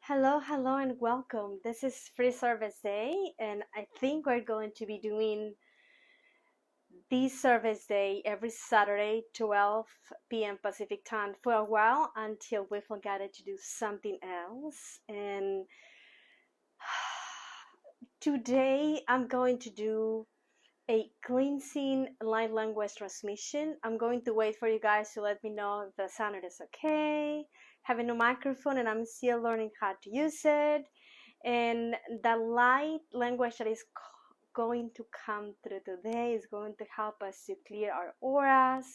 Hello, and welcome. This is Free Service Day, and I think we're going to be doing this service day every Saturday, 12 p.m. Pacific time for a while until we forget it to do something else. And today I'm going to do a cleansing light language transmission. I'm going to wait for you guys to let me know if the sound is okay. Have a new microphone, and I'm still learning how to use it. And the light language that is going to come through today is going to help us to clear our auras,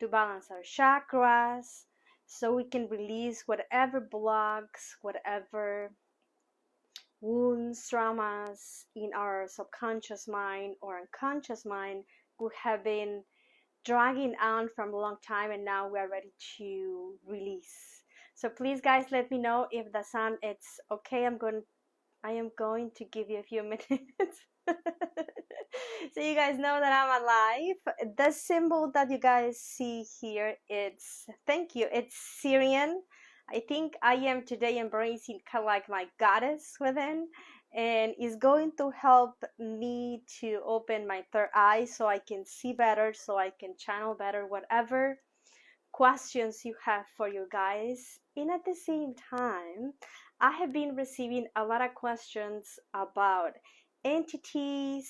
to balance our chakras, so we can release whatever blocks, whatever wounds, traumas in our subconscious mind or unconscious mind could have been dragging on from a long time, and now we are ready to release. So please, guys, let me know if the sound is okay. I am going to give you a few minutes so you guys know that I'm alive. The symbol that you guys see here, it's thank you. It's Syrian. I think I am today embracing kind of like my goddess within, and it's going to help me to open my third eye so I can see better, so I can channel better whatever questions you have for you guys. And at the same time, I have been receiving a lot of questions about entities,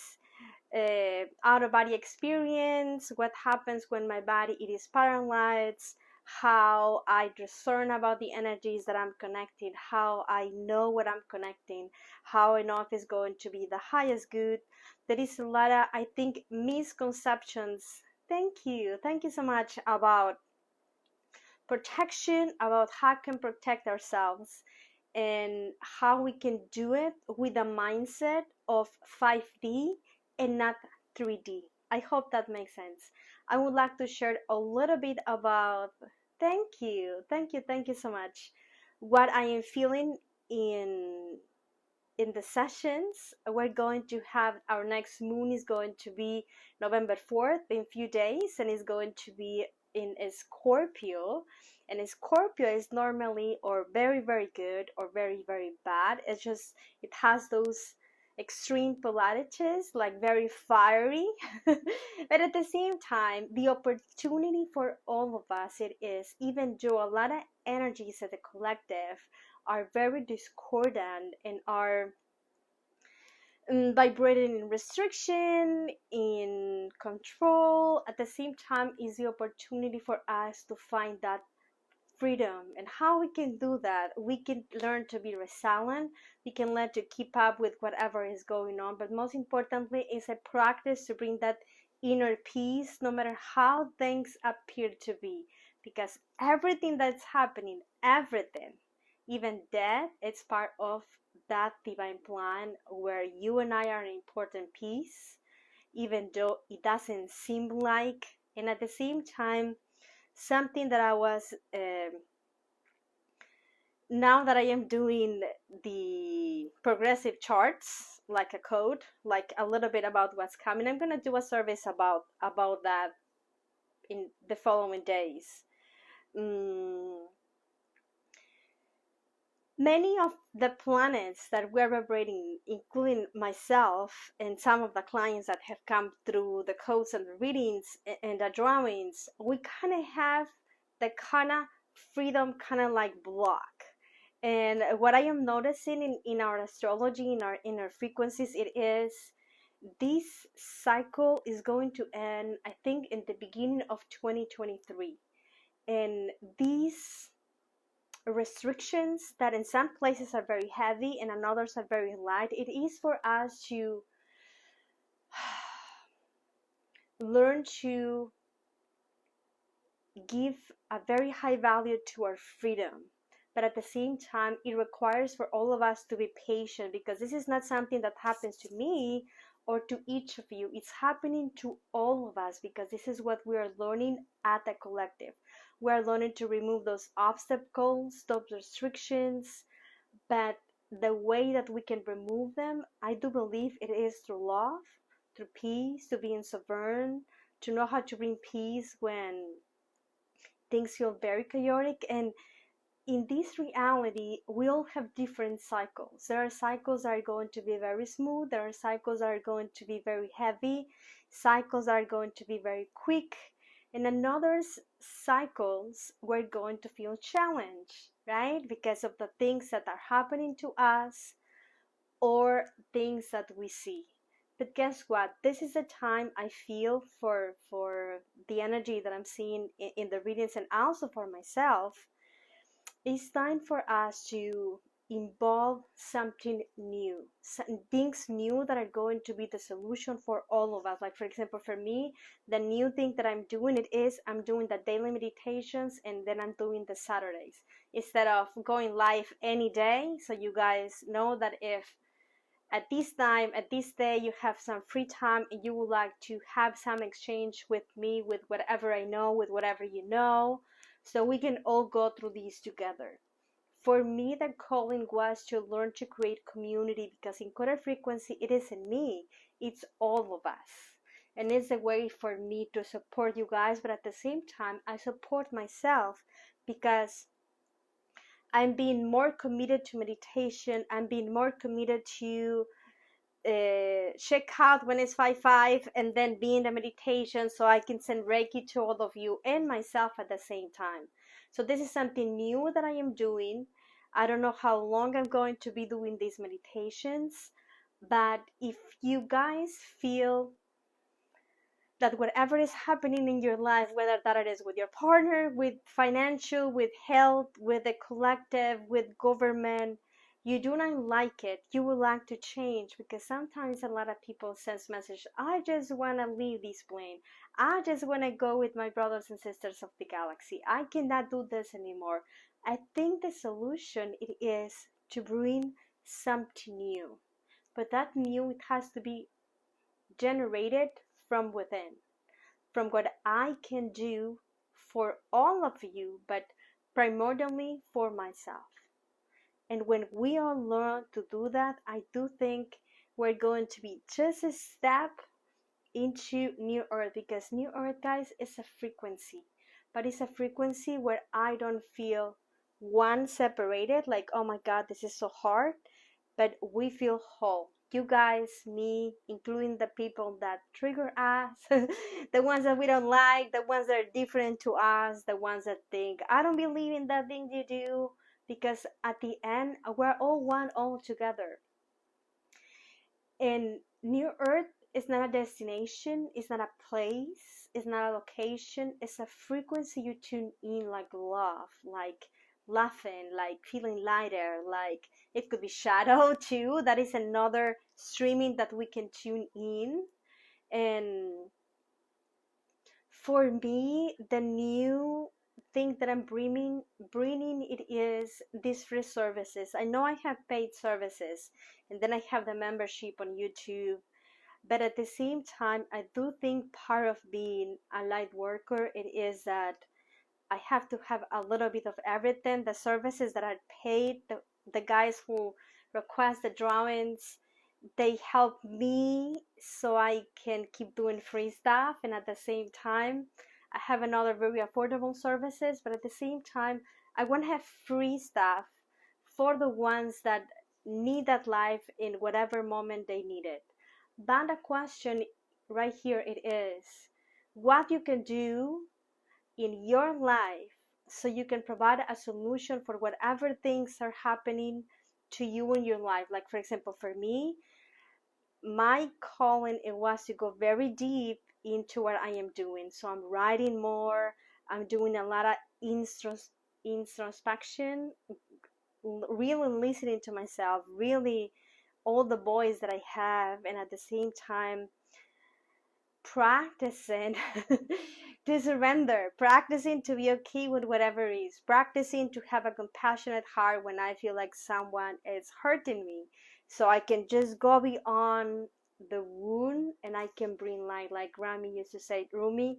out of body experience, what happens when my body it is paralyzed, how I discern about the energies that I'm connecting, how I know what I'm connecting, how I know if it's going to be the highest good. There is a lot of, I think, misconceptions. Thank you so much about protection, about how we can protect ourselves, and how we can do it with a mindset of 5D and not 3D. I hope that makes sense. I would like to share a little bit about, thank you so much, what I am feeling in the sessions. We're going to have our next moon is going to be November 4th in a few days, and it's going to be in a Scorpio. And a Scorpio is normally or very, very good or very, very bad. It's just, it has those extreme polarities, like very fiery. But at the same time, the opportunity for all of us, it is, even though a lot of energies at the collective are very discordant and are vibrating in restriction, in control, at the same time is the opportunity for us to find that freedom. And how we can do that, we can learn to be resilient, we can learn to keep up with whatever is going on, but most importantly is a practice to bring that inner peace no matter how things appear to be, because everything that's happening, everything, even death, it's part of that divine plan where you and I are an important piece, even though it doesn't seem like. And at the same time, something that I was now that I am doing the progressive charts, like a code, like a little bit about what's coming, I'm gonna do a service about that in the following days. Many of the planets that we're vibrating, including myself and some of the clients that have come through the codes and the readings and the drawings, we kind of have the kind of freedom kind of like block. And what I am noticing in our astrology, in our frequencies, it is this cycle is going to end, I think, in the beginning of 2023. And these restrictions that in some places are very heavy and in others are very light, it is for us to learn to give a very high value to our freedom. But at the same time, it requires for all of us to be patient, because this is not something that happens to me or to each of you. It's happening to all of us, because this is what we are learning at the collective. We are learning to remove those obstacles, those restrictions, but the way that we can remove them, I do believe it is through love, through peace, to being sovereign, to know how to bring peace when things feel very chaotic. And in this reality, we all have different cycles. There are cycles that are going to be very smooth. There are cycles that are going to be very heavy. Cycles that are going to be very quick. And another cycles we're going to feel challenged, right? Because of the things that are happening to us or things that we see. But guess what? This is the time I feel for the energy that I'm seeing in the readings and also for myself. It's time for us to involve something new, things new that are going to be the solution for all of us. Like, for example, for me, the new thing that I'm doing I'm doing the daily meditations, and then I'm doing the Saturdays instead of going live any day. So you guys know that if at this time, at this day, you have some free time and you would like to have some exchange with me, with whatever I know, with whatever you know, so we can all go through these together. For me, the calling was to learn to create community, because Encoded frequency, it isn't me, it's all of us. And it's a way for me to support you guys, but at the same time, I support myself because I'm being more committed to meditation. I'm being more committed to check out when it's 5/5 and then be in the meditation so I can send Reiki to all of you and myself at the same time. So this is something new that I am doing. I don't know how long I'm going to be doing these meditations, but if you guys feel that whatever is happening in your life, whether that is with your partner, with financial, with health, with the collective, with government, you do not like it, you would like to change, because sometimes a lot of people send message, I just want to leave this plane. I just want to go with my brothers and sisters of the galaxy. I cannot do this anymore. I think the solution it is to bring something new. But that new, it has to be generated from within, from what I can do for all of you, but primordially for myself. And when we all learn to do that, I do think we're going to be just a step into New Earth, because New Earth, guys, is a frequency, but it's a frequency where I don't feel one separated, like, oh my God, this is so hard, but we feel whole. You guys, me, including the people that trigger us, the ones that we don't like, the ones that are different to us, the ones that think, I don't believe in that thing you do, because at the end, we're all one, all together. And New Earth is not a destination, it's not a place, it's not a location, it's a frequency you tune in, like love, like laughing, like feeling lighter, like it could be shadow too. That is another streaming that we can tune in. And for me, the new thing that I'm bringing it is these free services. I know I have paid services, and then I have the membership on YouTube, but at the same time, I do think part of being a light worker, it is that I have to have a little bit of everything. The services that I paid, the guys who request the drawings, they help me so I can keep doing free stuff. And at the same time, I have another very affordable services, but at the same time, I want to have free stuff for the ones that need that life in whatever moment they need it. But the question right here it is, what you can do in your life so you can provide a solution for whatever things are happening to you in your life. Like, for example, for me, my calling, it was to go very deep into what I am doing. So I'm writing more, I'm doing a lot of introspection, really listening to myself, really all the voice that I have, and at the same time practicing to surrender, practicing to be okay with whatever is, practicing to have a compassionate heart when I feel like someone is hurting me, so I can just go beyond the wound and I can bring light. Like Rami used to say, Rumi,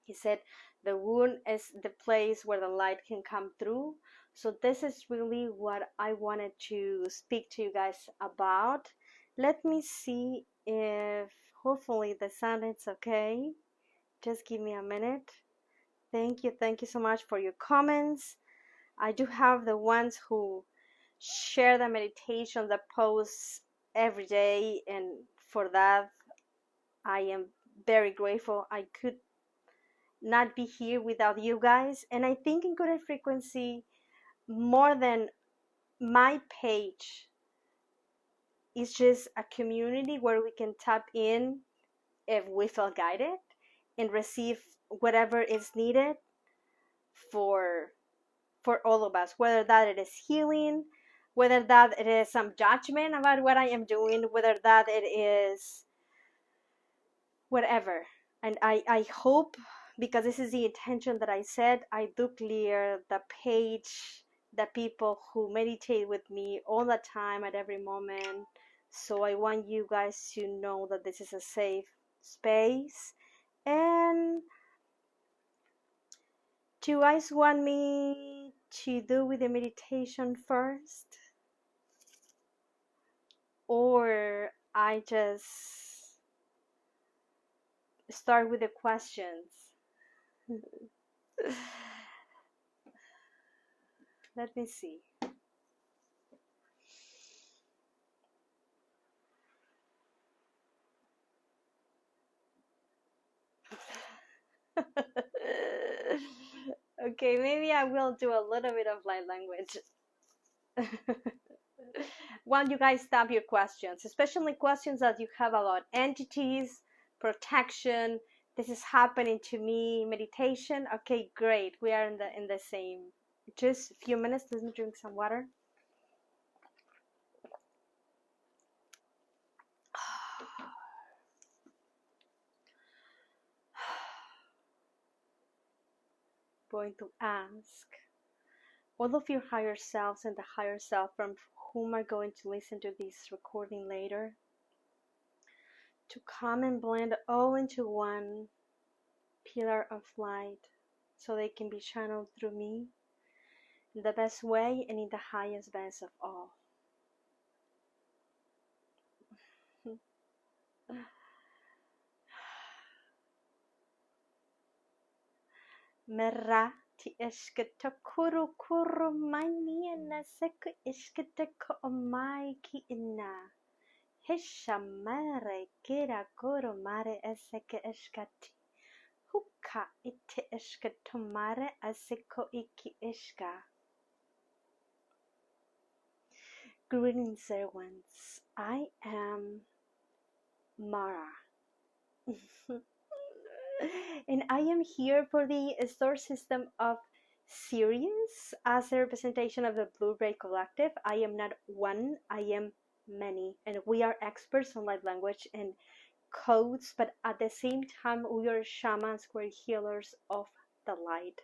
he said, the wound is the place where the light can come through. So this is really what I wanted to speak to you guys about. Let me see if hopefully the sound is okay. Just give me a minute. Thank you so much for your comments. I do have the ones who share the meditation, the posts every day, and for that I am very grateful. I could not be here without you guys. And I think Encoded Frequency, more than my page, is just a community where we can tap in if we feel guided and receive whatever is needed for all of us, whether that it is healing, whether that it is some judgment about what I am doing, whether that it is whatever. And I hope, because this is the intention that I said, I do clear the page, the people who meditate with me all the time at every moment. So I want you guys to know that this is a safe space. And do you guys want me to do with the meditation first? Or I just start with the questions? Let me see. Okay, maybe I will do a little bit of light language. While you guys stamp your questions, especially questions that you have about entities, protection, this is happening to me, meditation. Okay, great. We are in the same. Just a few minutes. Let me drink some water. Going to ask all of your higher selves and the higher self from whom are going to listen to this recording later to come and blend all into one pillar of light so they can be channeled through me in the best way and in the highest best of all. Merra ti ishkita kuru kuru mani na seku ishkita ko omai ki ina. Hisha mare kira kuru mare eseke ishkati. Huka iti ishkita mare aseko iki ishka. Greetings, everyone. I am Mara. And I am here for the star system of Sirius as a representation of the Blu-ray Collective. I am not one, I am many, and we are experts on light language and codes, but at the same time we are shamans, we're healers of the light.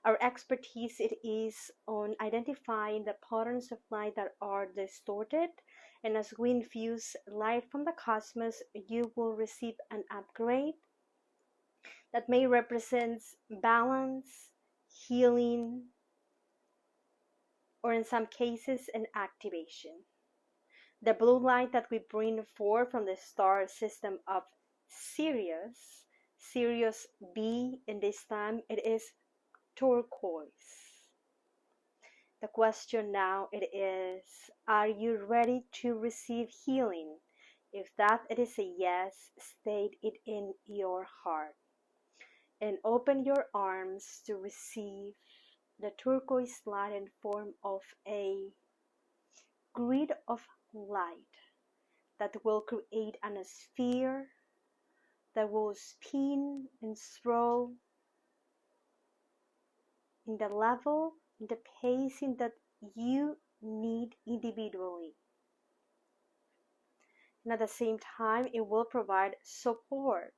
Our expertise it is on identifying the patterns of light that are distorted, and as we infuse light from the cosmos, you will receive an upgrade that may represent balance, healing, or in some cases, an activation. The blue light that we bring forth from the star system of Sirius, Sirius B, in this time it is turquoise. The question now it is, are you ready to receive healing? If that it is a yes, state it in your heart. And open your arms to receive the turquoise light in form of a grid of light that will create an sphere that will spin and swirl in the level, in the pacing that you need individually. And at the same time, it will provide support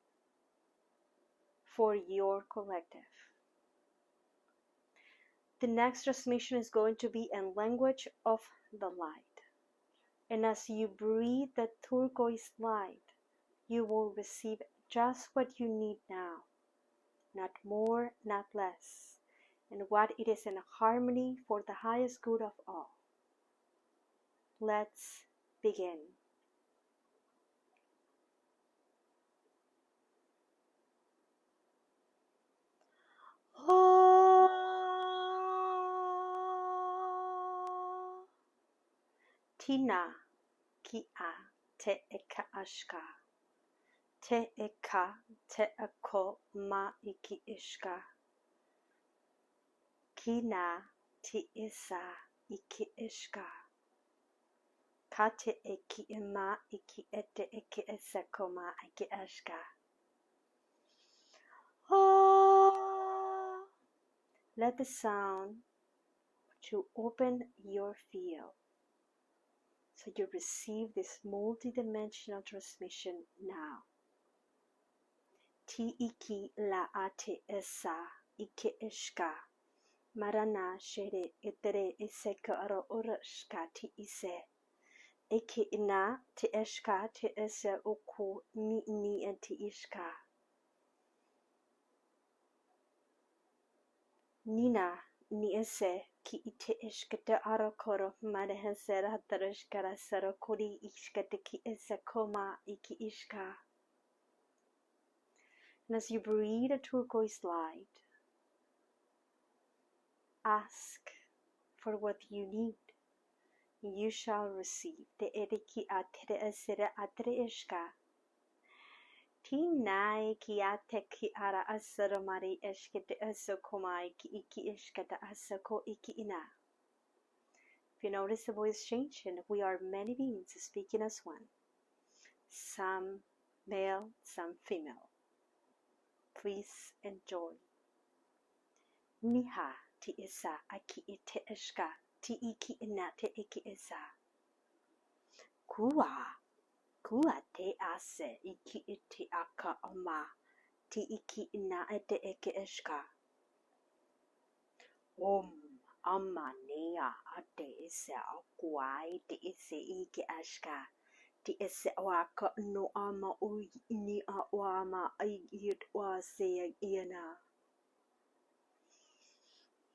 for your collective. The next transmission is going to be in language of the light. And as you breathe the turquoise light, you will receive just what you need now, not more, not less, and what it is in harmony for the highest good of all. Let's begin. Tina ki a te eka ashka. Te eka te ako ma iki ishka. Kina ti isa iki ishka. Kate eki ima iki ete eki esekoma iki ashka. Oh, let the sound to open your field so you receive this multidimensional transmission now. Ti iki la ate esa iki ishka. Marana shere itere iseka aro urashka ti ise. Eke ina te eshka te ese oku ni enti ishka. Nina ni ese ki ite ishka te arakoro madehensera hatarashkara sarakori ishka te ki ese koma iki ishka. And as you breathe a turquoise light, ask for what you need. You shall receive. Te eriki atere esere atere ishka. Tinai ki ate ki ara asaro mari eshke te aso komai ki iki ishka te asako iki ina. If you notice the voice change, and we are many beings speaking as one. Some male, some female. Please enjoy. Niha ti isa aki ite ishka. Ti iki ina te iki isa. Kua te ase iki iti aka oma. Ti iki ina ete eke ishka. Amma nea ate ise akuai ti ise iki ashka. Ti ise waka no ama ui ni a wama ayit wa se iana.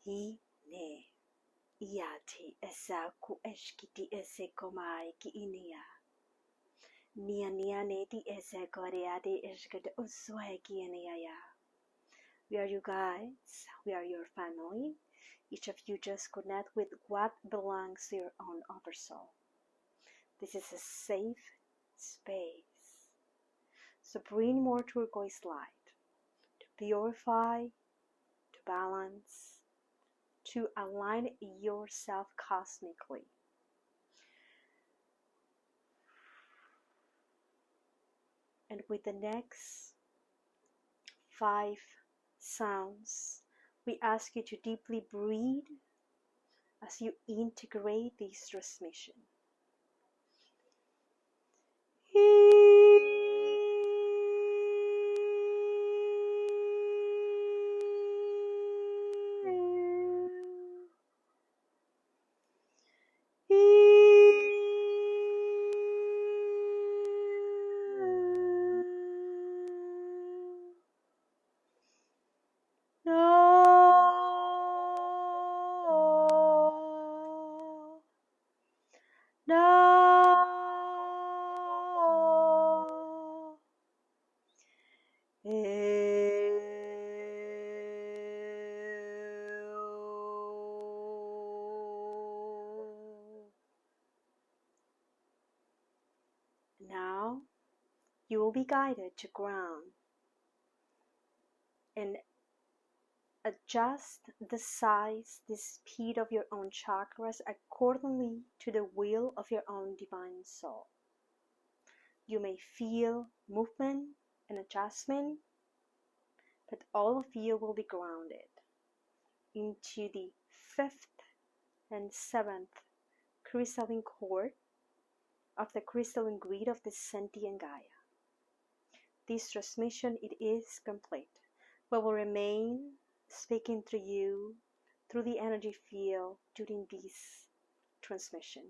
Hi ne. Iati esa ku eshkiti ese komai ki inia. Nia ne di ese koreade eshkete usweki inia. We are you guys. We are your family. Each of you just connect with what belongs to your own oversoul. This is a safe space. So bring more turquoise light to purify, to balance, to align yourself cosmically. And with the next 5 sounds, we ask you to deeply breathe as you integrate this transmission. Now you will be guided to ground and adjust the size, the speed of your own chakras accordingly to the will of your own divine soul. You may feel movement and adjustment, but all of you will be grounded into the 5th and 7th crystalline cord of the crystalline grid of the sentient Gaia. This transmission, it is complete. We will remain speaking to you through the energy field during this transmission.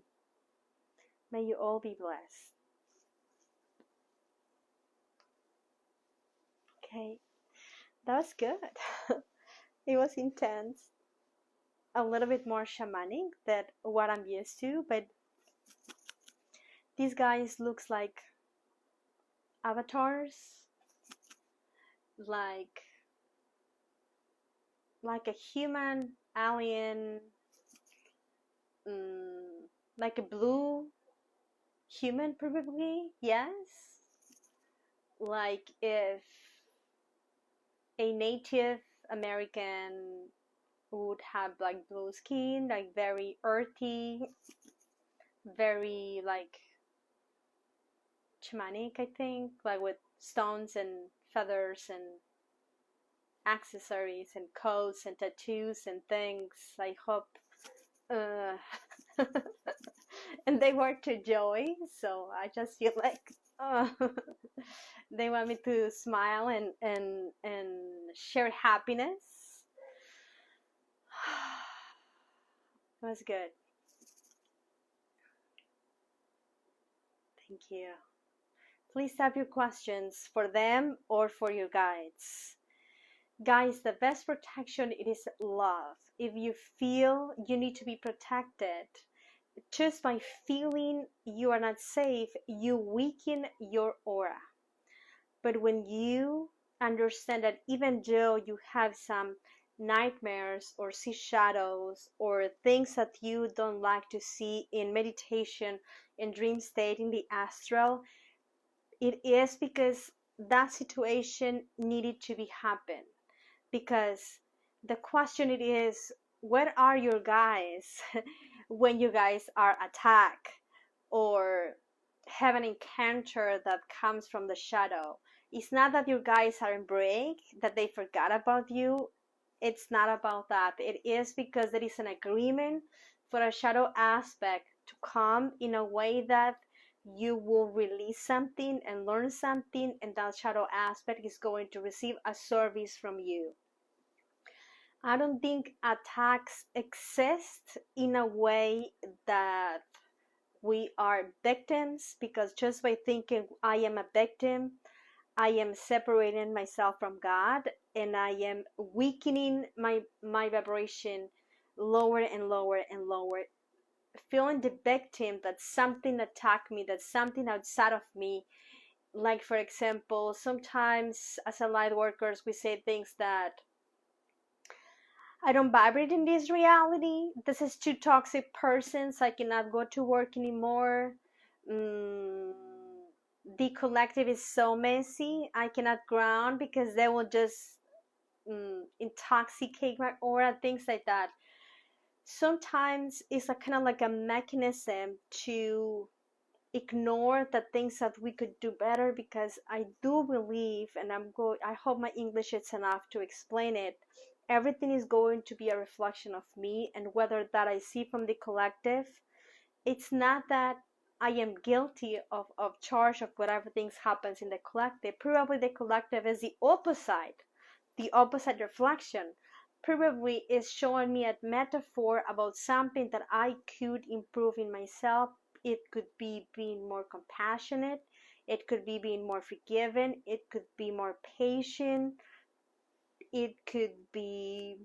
May you all be blessed. Okay, that was good. It was intense. A little bit more shamanic than what I'm used to, but these guys looks like avatars, like a human alien, like a blue Human, probably, yes. Like if a Native American would have like blue skin, like very earthy, very like shamanic, I think, like with stones and feathers and accessories and coats and tattoos and things. I hope. Uh, and they were to joy, so I just feel like they want me to smile and share happiness. It was good. Thank you. Please have your questions for them or for your guides. Guys, the best protection it is love. If you feel you need to be protected, just by feeling you are not safe, you weaken your aura. But when you understand that even though you have some nightmares or see shadows or things that you don't like to see in meditation, in dream state, in the astral, it is because that situation needed to be happen. Because the question it is, where are your guys when you guys are attacked or have an encounter that comes from the shadow? It's not that your guys are in break, that they forgot about you. It's not about that. It is because there is an agreement for a shadow aspect to come in a way that you will release something and learn something, and that shadow aspect is going to receive a service from you. I don't think attacks exist in a way that we are victims, because just by thinking I am a victim, I am separating myself from God, and I am weakening my vibration lower and lower and lower, feeling the victim that something attacked me, that something outside of me. Like for example, sometimes as a light workers we say things that I don't vibrate in this reality. This is too toxic persons. I cannot go to work anymore. Mm, the collective is so messy. I cannot ground because they will just intoxicate my aura, things like that. Sometimes it's a kind of like a mechanism to ignore the things that we could do better, because I do believe, and I hope my English is enough to explain it. Everything is going to be a reflection of me, and whether that I see from the collective, it's not that I am guilty of charge of whatever things happens in the collective. Probably the collective is the opposite reflection. Probably is showing me a metaphor about something that I could improve in myself. It could be being more compassionate, it could be being more forgiving, it could be more patient, it could be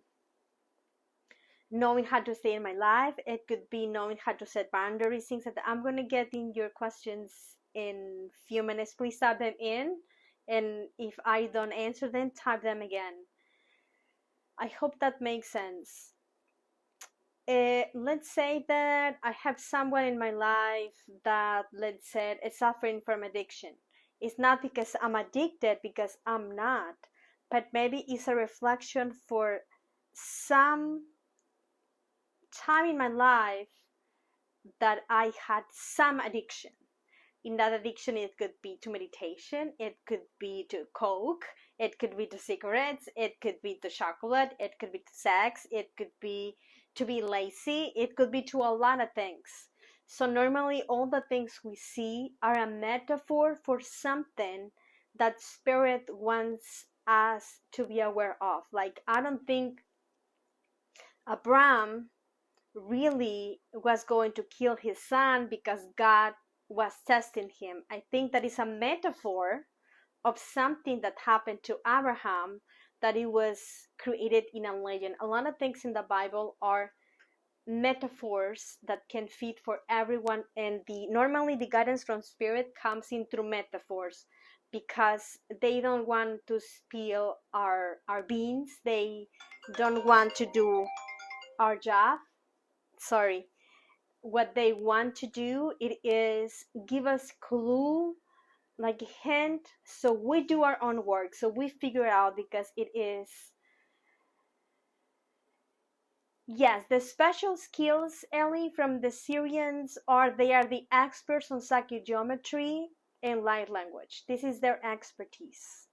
knowing how to stay in my life, it could be knowing how to set boundaries, things like that. I'm going to get in your questions in few minutes. Please type them in, and if I don't answer them, type them again. I hope that makes sense. Let's say that I have someone in my life that, let's say, is suffering from addiction. It's not because I'm addicted, because I'm not, but maybe it's a reflection for some time in my life that I had some addiction. In that addiction, it could be to meditation, it could be to coke, it could be to cigarettes, it could be to chocolate, it could be to sex, it could be to be lazy, it could be to a lot of things. So normally all the things we see are a metaphor for something that spirit wants us to be aware of. Like, I don't think Abraham really was going to kill his son because God was testing him. I think that is a metaphor of something that happened to Abraham, that it was created in a legend. A lot of things in the Bible are metaphors that can fit for everyone, and normally the guidance from spirit comes in through metaphors, because they don't want to spill our beans, they don't want to do our job. Sorry, what they want to do, it is give us clue, like a hint, so we do our own work, so we figure it out, because it is, yes, the special skills, Ellie, from the Syrians are they are the experts on psychogeometry and light language. This is their expertise.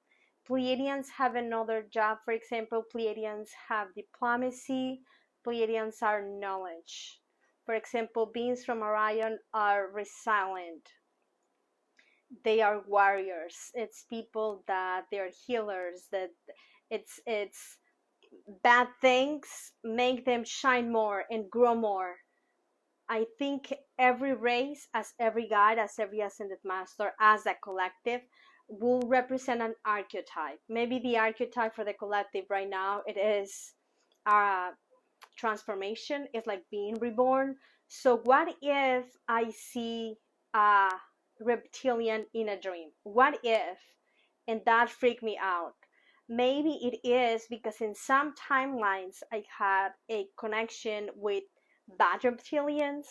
Pleiadians have another job. For example, Pleiadians have diplomacy. Pleiadians are knowledge. For example, beings from Orion are resilient. They are warriors. It's people that they are healers. That it's bad things make them shine more and grow more. I think every race, as every guide, as every ascended master, as a collective, will represent an archetype. Maybe the archetype for the collective right now, it is transformation. It's like being reborn. So what if I see a reptilian in a dream? What if? And that freaked me out. Maybe it is because in some timelines I had a connection with bad reptilians,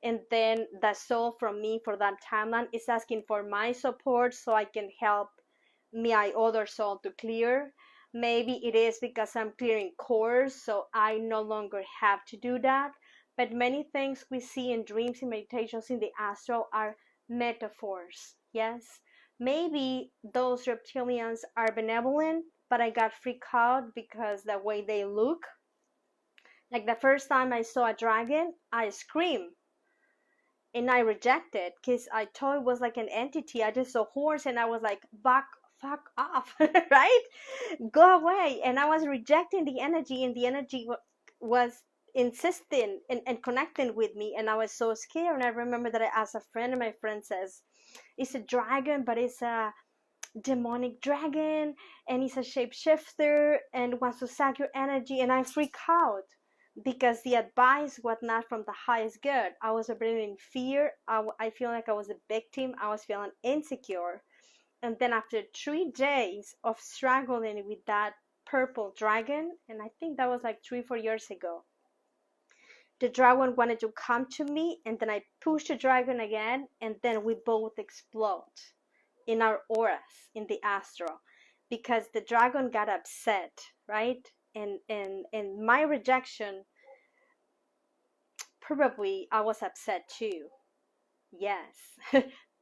and then the soul from me for that timeline is asking for my support so I can help my other soul to clear. Maybe it is because I'm clearing cores, so I no longer have to do that. But many things we see in dreams and meditations in the astral are metaphors. Yes, maybe those reptilians are benevolent, but I got freaked out because the way they look. Like the first time I saw a dragon, I screamed and I rejected because I thought it was like an entity. I just saw horse and I was like, fuck off, right? Go away. And I was rejecting the energy, and the energy was insisting and connecting with me. And I was so scared. And I remember that I asked a friend, and my friend says, it's a dragon, but it's a demonic dragon, and he's a shapeshifter and wants to suck your energy. And I freak out because the advice was not from the highest good. I was operating in fear. I feel like I was a victim. I was feeling insecure. And then after 3 days of struggling with that purple dragon, and I think that was like 3-4 years ago, the dragon wanted to come to me, and then I pushed the dragon again, and then we both explode in our auras in the astral, because the dragon got upset, right? And my rejection, probably I was upset too. Yes.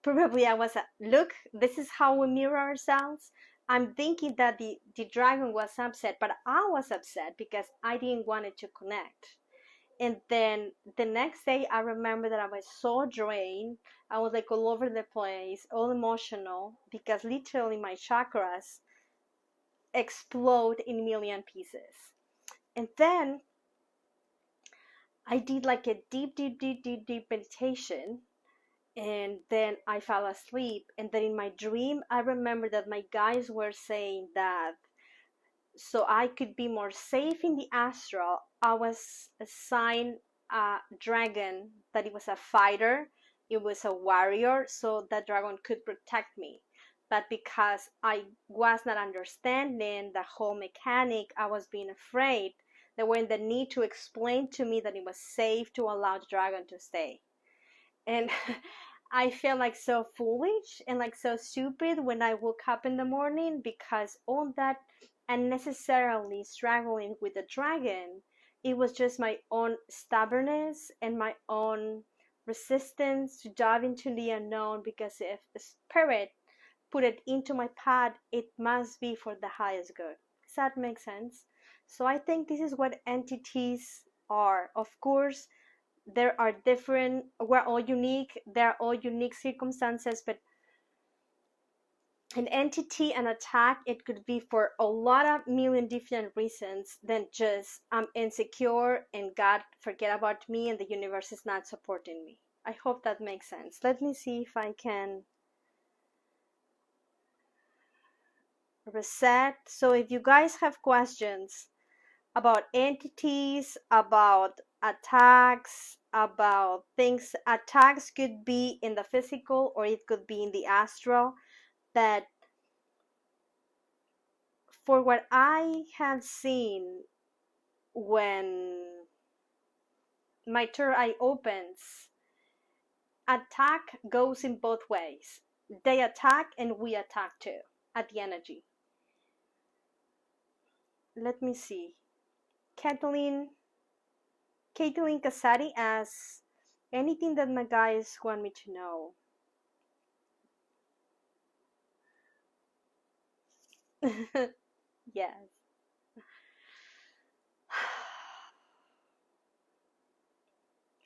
Probably I was look, this is how we mirror ourselves. I'm thinking that the dragon was upset, but I was upset because I didn't want it to connect. And then the next day I remember that I was so drained. I was like all over the place, all emotional, because literally my chakras explode in a million pieces. And then I did like a deep meditation, and then I fell asleep. And then in my dream I remember that my guides were saying that so I could be more safe in the astral, I was assigned a dragon, that it was a fighter, it was a warrior, so that dragon could protect me. But because I was not understanding the whole mechanic, I was being afraid. There were the need to explain to me that it was safe to allow the dragon to stay. And I feel like so foolish and like so stupid when I woke up in the morning, because all that unnecessarily struggling with the dragon, it was just my own stubbornness and my own resistance to dive into the unknown, because if the spirit put it into my path, it must be for the highest good. Does that make sense? So I think this is what entities are. Of course, there are different, we're all unique, there are all unique circumstances, but an entity, an attack, it could be for a lot of million different reasons than just I'm insecure and God forget about me and the universe is not supporting me. I hope that makes sense. Let me see if I can reset. So if you guys have questions about entities, about attacks, about things, attacks could be in the physical or it could be in the astral, that for what I have seen, when my third eye opens. Attack goes in both ways. They attack and we attack too at the energy. Let me see. Caitlin Casati asks, anything that my guys want me to know? Yes.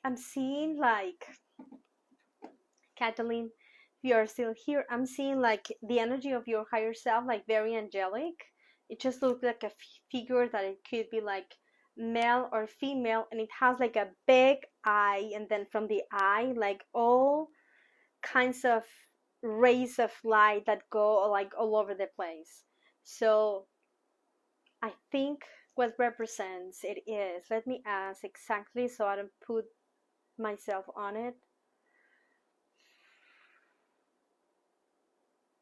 I'm seeing like, Kathleen, if you are still here, I'm seeing like the energy of your higher self, like very angelic. It just looks like a figure that it could be like male or female, and it has like a big eye, and then from the eye, like all kinds of rays of light that go like all over the place. So I think what represents it is, let me ask exactly so I don't put myself on it,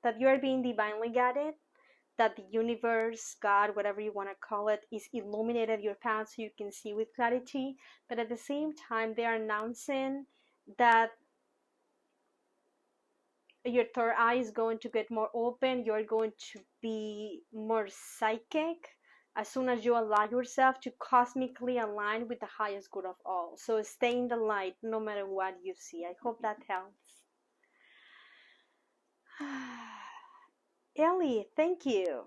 that you are being divinely guided, that the universe, God, whatever you want to call it, is illuminated your path so you can see with clarity. But at the same time, they are announcing that your third eye is going to get more open. You're going to be more psychic as soon as you allow yourself to cosmically align with the highest good of all. So stay in the light no matter what you see. I hope that helps. Ellie, thank you.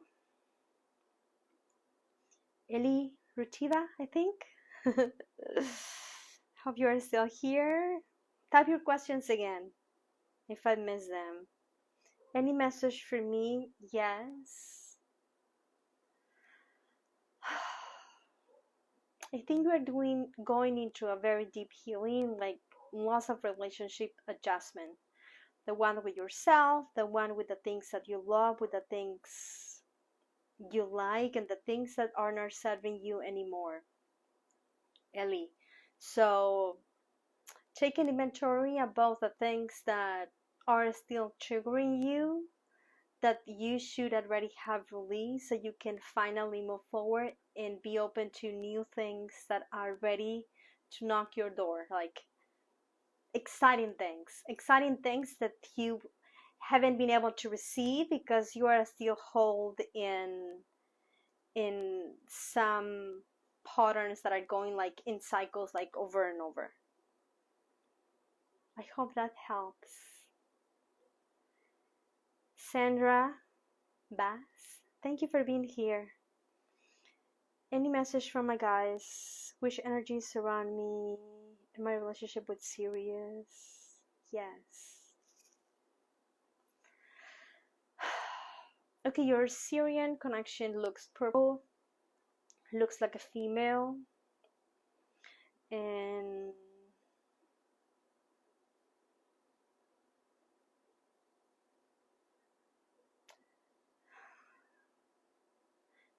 Ellie Rutida, I think. Hope you are still here. Type your questions again if I miss them. Any message for me? Yes. I think you are going into a very deep healing, like loss of relationship adjustment. The one with yourself, the one with the things that you love, with the things you like, and the things that are not serving you anymore. Ellie. So take an inventory about the things that are still triggering you, that you should already have released, so you can finally move forward and be open to new things that are ready to knock your door, like exciting things that you haven't been able to receive because you are still held in some patterns that are going like in cycles, like over and over. I hope that helps. Sandra Bass, thank you for being here. Any message from my guys? Which energies surround me in my relationship with Sirius? Yes. Okay, your Syrian connection looks purple, looks like a female, and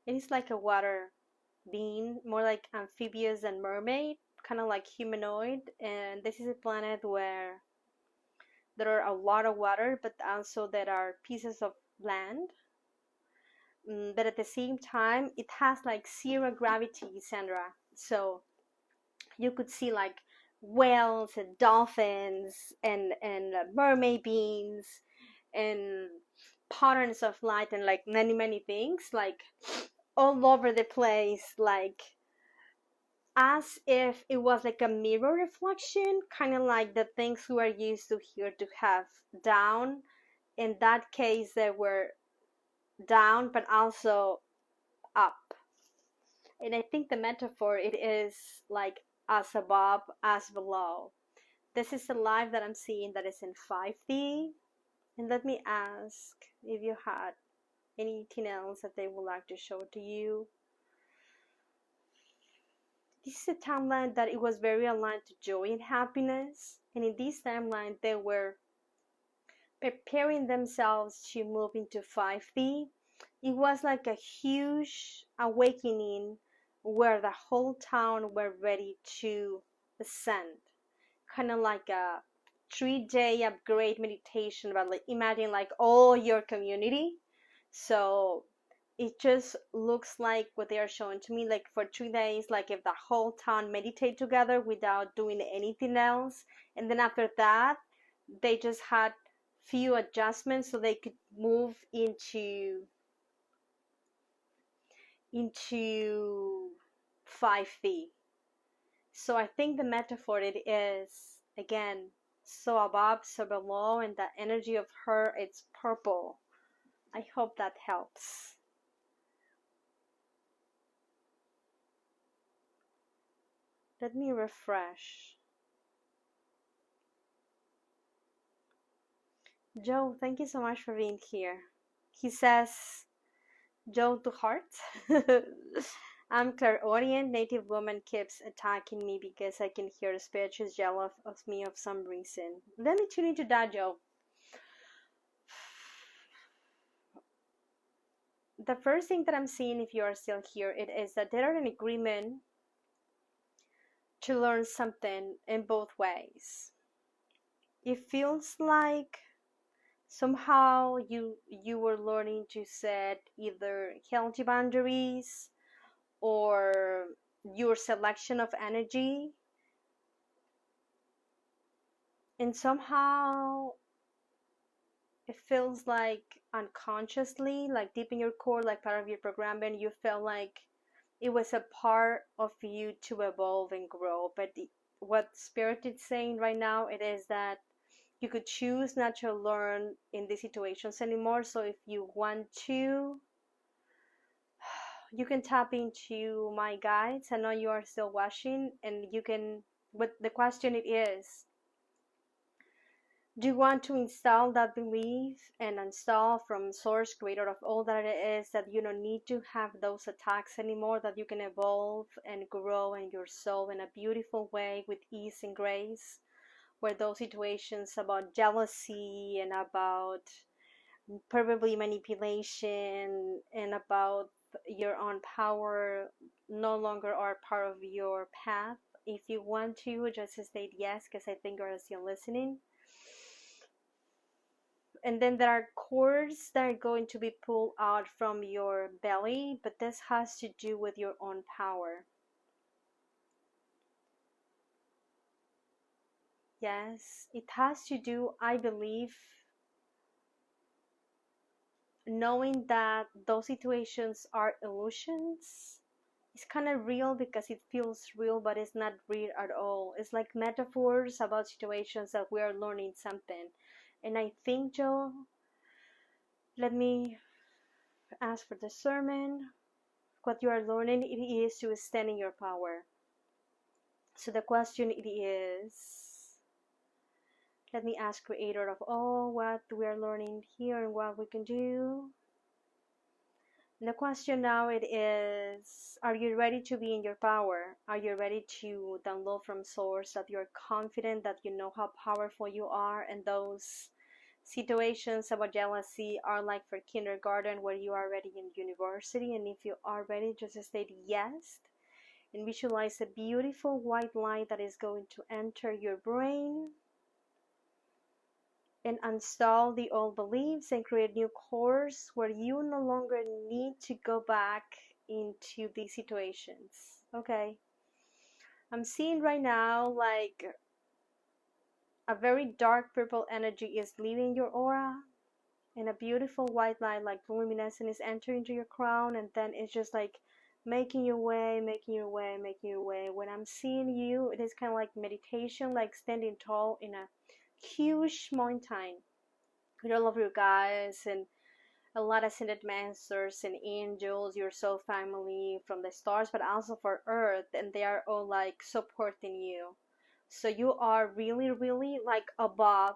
it is like a water being, more like amphibious and mermaid, kind of like humanoid. And this is a planet where there are a lot of water, but also there are pieces of land. But at the same time, it has like zero gravity, Sandra. So you could see like whales and dolphins and mermaid beings and patterns of light and like many things like all over the place, like as if it was like a mirror reflection, kind of like the things we are used to here to have down. In that case, they were down, but also up. And I think the metaphor, it is like as above, as below. This is a life that I'm seeing that is in 5D. And let me ask if you had anything else that they would like to show to you. This is a timeline that it was very aligned to joy and happiness. And in this timeline, they were preparing themselves to move into 5D. It was like a huge awakening where the whole town were ready to ascend. Kind of like a 3-day upgrade meditation, but like imagine like all your community. So it just looks like what they are showing to me, like for 3 days, like if the whole town meditate together without doing anything else. And then after that, they just had few adjustments so they could move into 5D. So I think the metaphor it is, again, so above, so below, and the energy of her, it's purple. I hope that helps. Let me refresh. Joe, thank you so much for being here. He says, Joe to heart. I'm clairaudient. Native woman keeps attacking me because I can hear the spirit. She's jealous of me of some reason. Let me tune into that, Joe. The first thing that I'm seeing, if you are still here, it is that there are an agreement to learn something in both ways. It feels like somehow you were learning to set either healthy boundaries or your selection of energy, and somehow it feels like unconsciously, like deep in your core, like part of your programming, you felt like it was a part of you to evolve and grow. But what spirit is saying right now, it is that you could choose not to learn in these situations anymore. So if you want to, you can tap into my guides. I know you are still watching, and you can, but the question it is, do you want to install that belief and install from source, creator of all that it is, that you don't need to have those attacks anymore, that you can evolve and grow in your soul in a beautiful way with ease and grace, where those situations about jealousy and about probably manipulation and about your own power no longer are part of your path. If you want to, just state yes, because I think you're still listening. And then there are cords that are going to be pulled out from your belly, but this has to do with your own power. Yes, it has to do, I believe, knowing that those situations are illusions. It's kind of real because it feels real, but it's not real at all. It's like metaphors about situations that we are learning something. And I think, Joe, let me ask for discernment. What you are learning, it is to stand in your power. So the question it is, let me ask creator of all what we are learning here and what we can do. The question now it is, are you ready to be in your power? Are you ready to download from source that you're confident that you know how powerful you are, and those situations about jealousy are like for kindergarten where you are already in university? And if you are ready, just state yes and visualize a beautiful white light that is going to enter your brain and install the old beliefs and create new cores where you no longer need to go back into these situations. Okay, I'm seeing right now like a very dark purple energy is leaving your aura, and a beautiful white light like luminescent is entering into your crown, and then it's just like making your way, making your way, making your way. When I'm seeing you, it is kind of like meditation, like standing tall in a huge mountain with all of your guys and a lot of ascended masters and angels, your soul family from the stars, but also for Earth, and they are all like supporting you. So you are really, really like above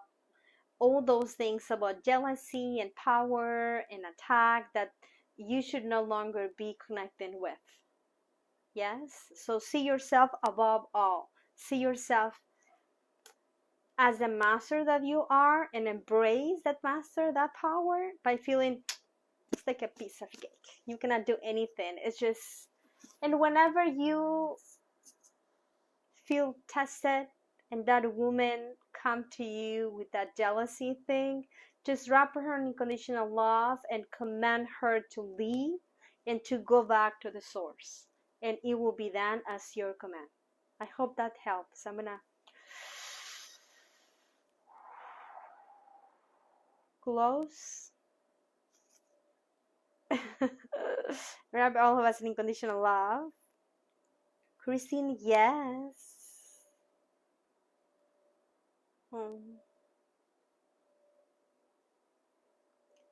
all those things about jealousy and power and attack that you should no longer be connecting with. Yes? So see yourself above all. See yourself as the master that you are, and embrace that master, that power, by feeling it's like a piece of cake. You cannot do anything. It's just, and whenever you feel tested and that woman come to you with that jealousy thing, just wrap her in unconditional love and command her to leave, and to go back to the source, and it will be done as your command. I hope that helps. I'm gonna close. Wrap all of us in unconditional love. Christine, yes.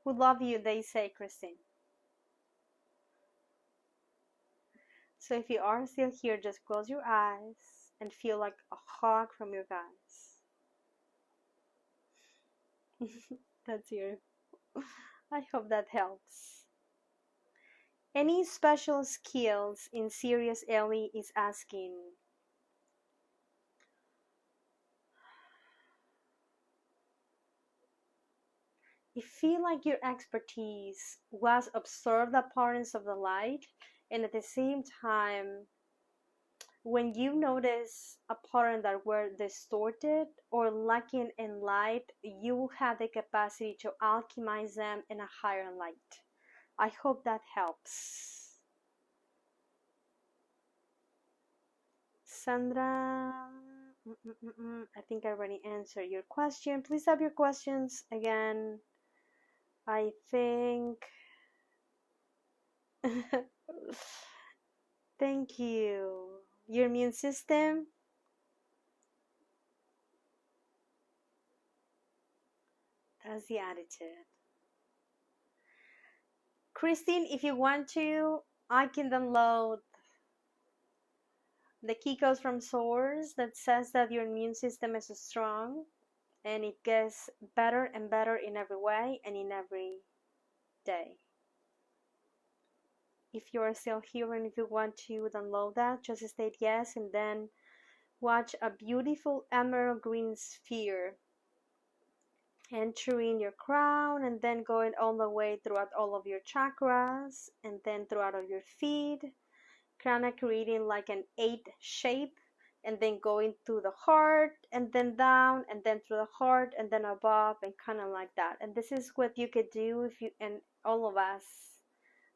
We love you, they say, Christine. So if you are still here, just close your eyes and feel like a hug from your guys. That's your. I hope that helps. Any special skills in Serious Ellie is asking. I feel like your expertise was observe the patterns of the light, and at the same time, when you notice a pattern that were distorted or lacking in light, you have the capacity to alchemize them in a higher light. I hope that helps. Sandra, I think I already answered your question. Please have your questions again. I think. Thank you. Your immune system. That's the attitude. Christine, if you want to, I can download the key codes from source that says that your immune system is strong and it gets better and better in every way and in every day. If you are still here and if you want to download that, just state yes and then watch a beautiful emerald green sphere entering your crown and then going all the way throughout all of your chakras and then throughout all your feet, kind of creating like an 8 shape and then going through the heart and then down and then through the heart and then above and kind of like that. And this is what you could do if you, and all of us,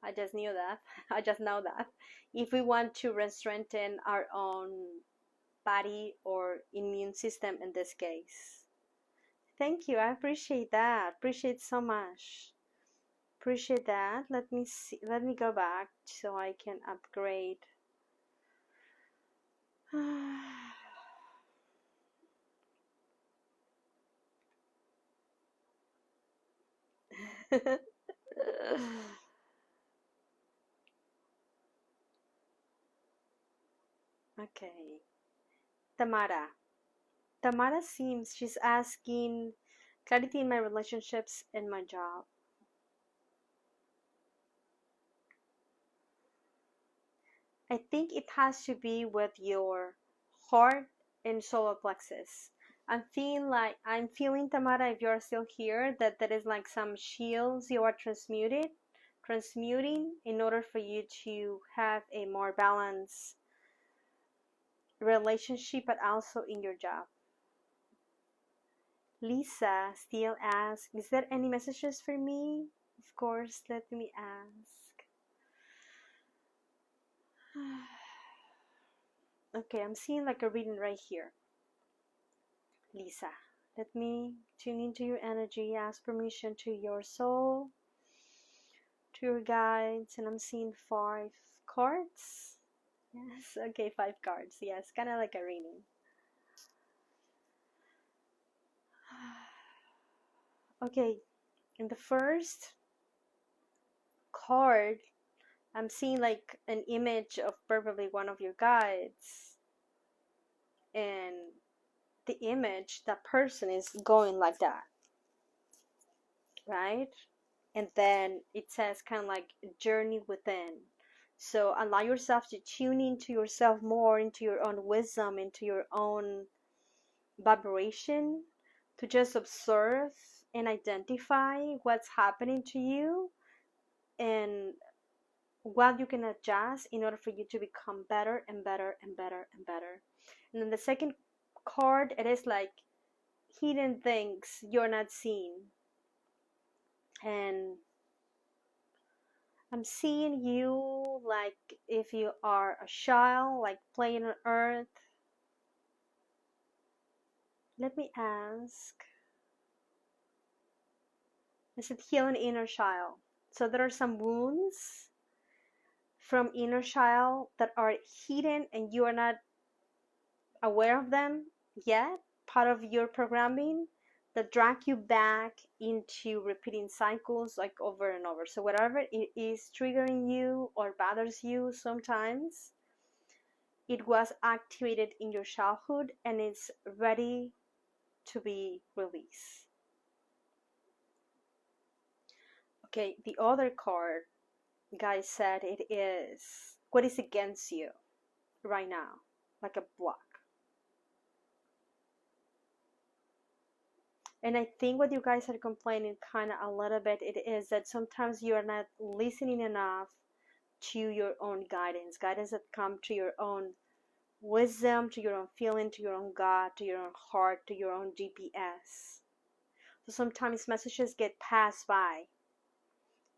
I just knew that, I just know that, if we want to strengthen our own body or immune system in this case. Thank you. I appreciate that. Appreciate so much. Appreciate that. Let me see. Let me go back so I can upgrade. Okay. Tamara. Tamara seems she's asking clarity in my relationships and my job. I think it has to be with your heart and solar plexus. I'm feeling Tamara, if you're still here, that there is like some shields you are transmuting in order for you to have a more balanced relationship, but also in your job. Lisa still asks, is there any messages for me? Of course, let me ask. Okay, I'm seeing like a reading right here. Lisa, let me tune into your energy, ask permission to your soul, to your guides, and I'm seeing 5 cards. Yes, okay, 5 cards. Yes, kind of like a reading. Okay, in the first card, I'm seeing like an image of probably one of your guides, and the image, that person is going like that, right? And then it says kind of like journey within. So allow yourself to tune into yourself more, into your own wisdom, into your own vibration, to just observe and identify what's happening to you and what you can adjust in order for you to become better and better and better and better. And then the second card, it is like hidden things you're not seeing. And I'm seeing you like if you are a child, like playing on earth. Let me ask, is it healing inner child? So there are some wounds from inner child that are hidden and you are not aware of them yet, part of your programming that drag you back into repeating cycles like over and over. So whatever it is triggering you or bothers you sometimes, it was activated in your childhood and it's ready to be released. Okay, the other card, guys, said it is what is against you right now, like a block. And I think what you guys are complaining kind of a little bit, it is that sometimes you are not listening enough to your own guidance that come to your own wisdom, to your own feeling, to your own God, to your own heart, to your own GPS. So sometimes messages get passed by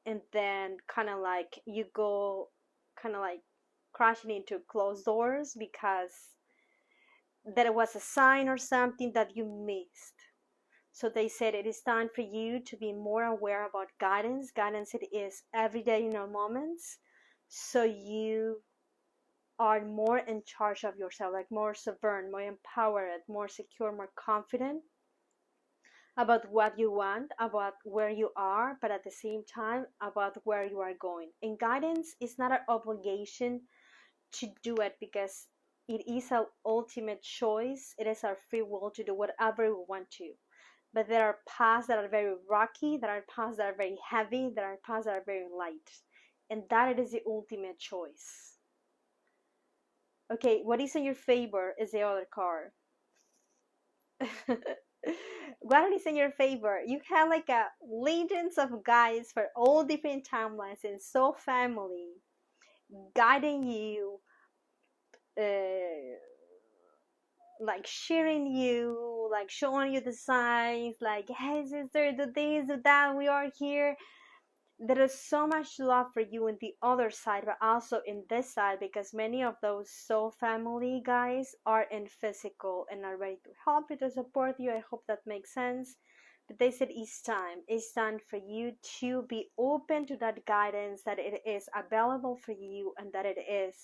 and then kind of like you go kind of like crashing into closed doors because there was a sign or something that you missed. So they said it is time for you to be more aware about guidance. Guidance it is every day in our moments. So you are more in charge of yourself, like more sovereign, more empowered, more secure, more confident about what you want, about where you are, but at the same time about where you are going. And guidance is not an obligation to do it because it is our ultimate choice. It is our free will to do whatever we want to. But there are paths that are very rocky, there are paths that are very heavy, there are paths that are very light. And that is the ultimate choice. Okay, what is in your favor is the other card. What is in your favor? You have like a legions of guides for all different timelines and so family guiding you, like sharing you, like showing you the signs, like hey sister, do this, do that, we are here. There is so much love for you in the other side, but also in this side, because many of those soul family guys are in physical and are ready to help you, to support you. I hope that makes sense. But they said it's time for you to be open to that guidance, that it is available for you and that it is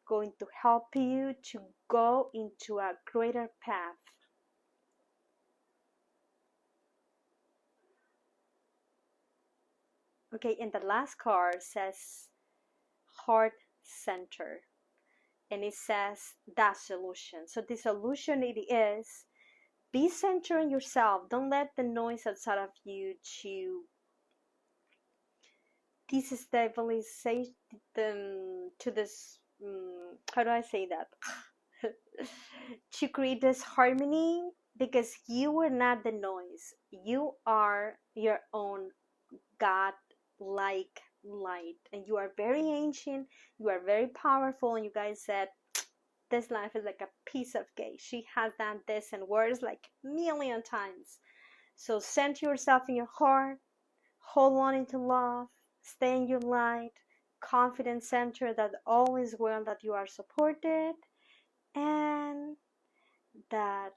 going to help you to go into a greater path. Okay, and the last card says heart center, and it says that solution. So the solution it is be centering yourself. Don't let the noise outside of you to destabilize to this how do I say that to create this harmony, because you are not the noise. You are your own God like light, and you are very ancient, you are very powerful. And you guys said this life is like a piece of cake. She has done this in words like a million times. So center yourself in your heart, hold on into love, stay in your light, confident center that all is well, that you are supported, and that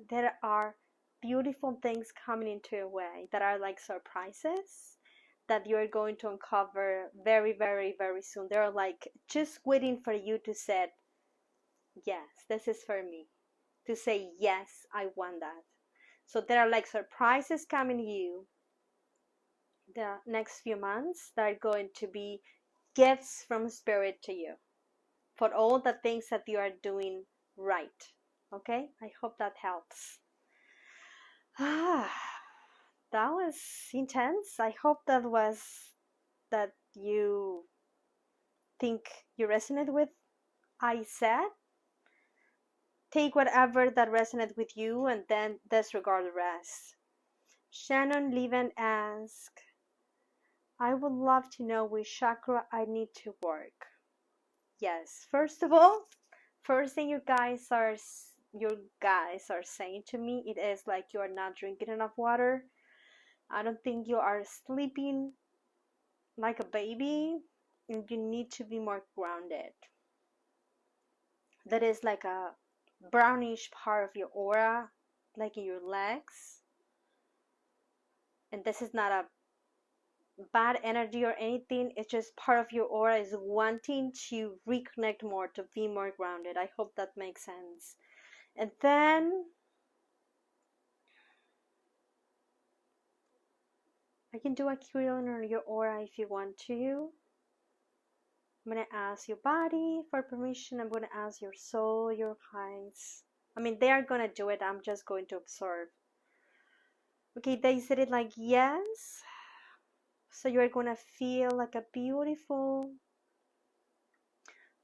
there are beautiful things coming into your way that are like surprises that you're going to uncover very, very, very soon. They're like just waiting for you to say, yes, this is for me. To say, yes, I want that. So there are like surprises coming you the next few months that are going to be gifts from spirit to you for all the things that you are doing right. Okay? I hope that helps. Ah, that was intense. I hope that you think you resonate with I said. Take whatever that resonates with you and then disregard the rest. Shannon Leven asks, I would love to know which chakra I need to work. Yes, first of all, first thing you guys are saying to me, it is like you are not drinking enough water. I don't think you are sleeping like a baby, and you need to be more grounded. That is like a brownish part of your aura, like in your legs. And this is not a bad energy or anything. It's just part of your aura is wanting to reconnect more, to be more grounded. I hope that makes sense. And then I can do a Q&A on your aura if you want to. I'm going to ask your body for permission. I'm going to ask your soul, your guides. I mean, they are going to do it. I'm just going to observe. Okay, they said it like yes. So you are going to feel like a beautiful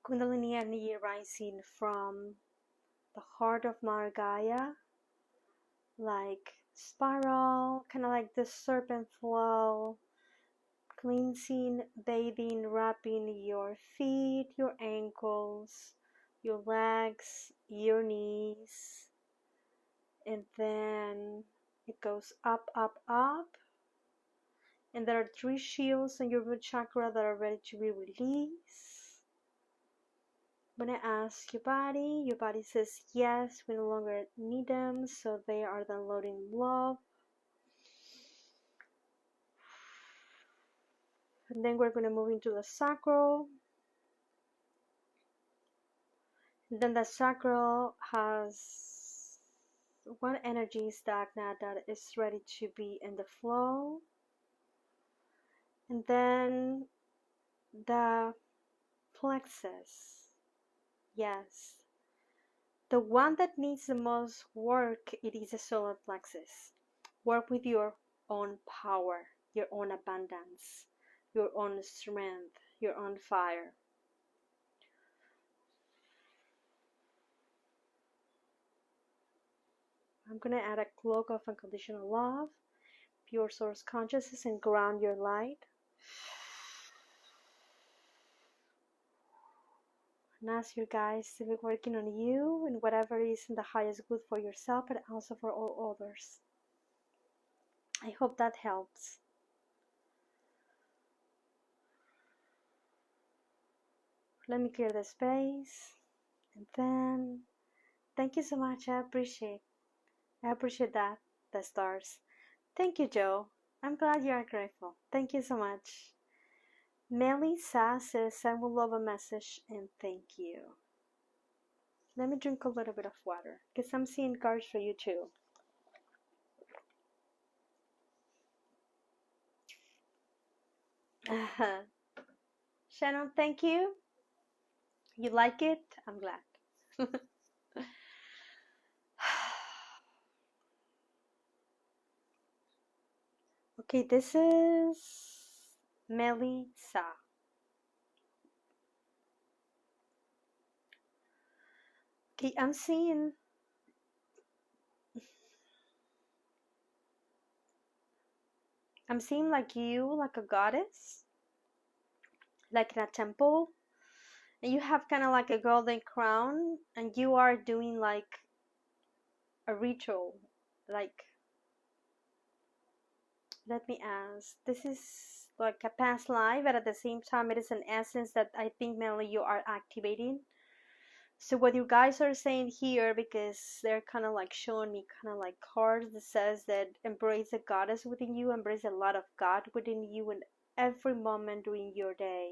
Kundalini energy rising from the heart of Mother Gaia, like spiral, kind of like the serpent flow, cleansing, bathing, wrapping your feet, your ankles, your legs, your knees, and then it goes up, up, up, and there are 3 shields in your root chakra that are ready to be released. When I ask your body says yes, we no longer need them, so they are downloading love. And then we're going to move into the sacral. And then the sacral has one energy stagnant that is ready to be in the flow. And then the plexus, yes, the one that needs the most work, it is the solar plexus. Work with your own power, your own abundance, your own strength, your own fire. I'm going to add a cloak of unconditional love, pure source consciousness, and ground your light. And ask your guides to be working on you and whatever is in the highest good for yourself, but also for all others. I hope that helps. Let me clear the space. And then, thank you so much. I appreciate that, the stars. Thank you, Joe. I'm glad you are grateful. Thank you so much. Melissa says, I will love a message and thank you. Let me drink a little bit of water because I'm seeing cards for you too. Shannon, thank you. You like it? I'm glad. Okay, this is Melissa. Okay, I'm seeing like you, like a goddess, like in a temple, and you have kind of like a golden crown, and you are doing like a ritual, like, let me ask, this is like a past life, but at the same time it is an essence that I think mainly you are activating. So what you guys are saying here, because they're kind of like showing me kind of like cards that says that embrace the goddess within you, embrace a lot of God within you in every moment during your day.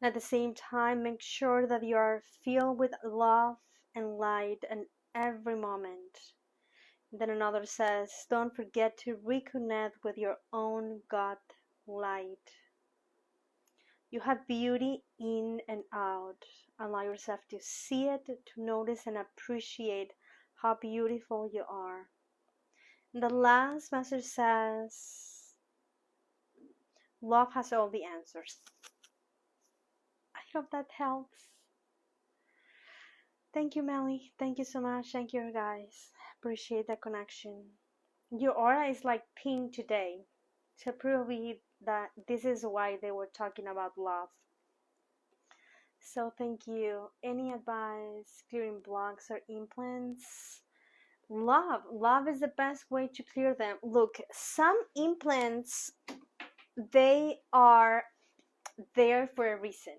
And at the same time, make sure that you are filled with love and light in every moment. And then another says, don't forget to reconnect with your own God light. You have beauty in and out. Allow yourself to see it, to notice and appreciate how beautiful you are. And the last message says, love has all the answers. I hope that helps. Thank you, Melly. Thank you so much. Thank you, guys. Appreciate the connection. Your aura is like pink today. So probably that this is why they were talking about love. So thank you. Any advice, clearing blocks or implants? Love is the best way to clear them. Look, some implants they are there for a reason.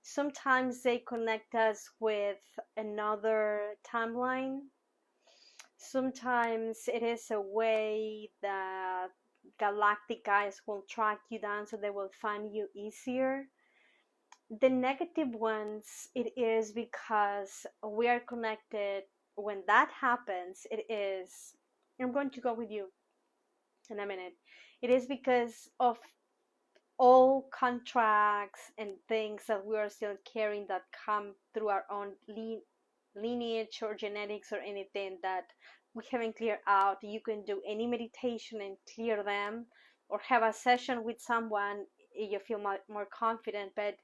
Sometimes they connect us with another timeline. Sometimes it is a way that galactic guys will track you down so they will find you easier. The negative ones, it is because we are connected. When that happens, it is, I'm going to go with you in a minute. It is because of all contracts and things that we are still carrying that come through our own lineage or genetics or anything that we haven't cleared out. You can do any meditation and clear them, or have a session with someone if you feel more confident. But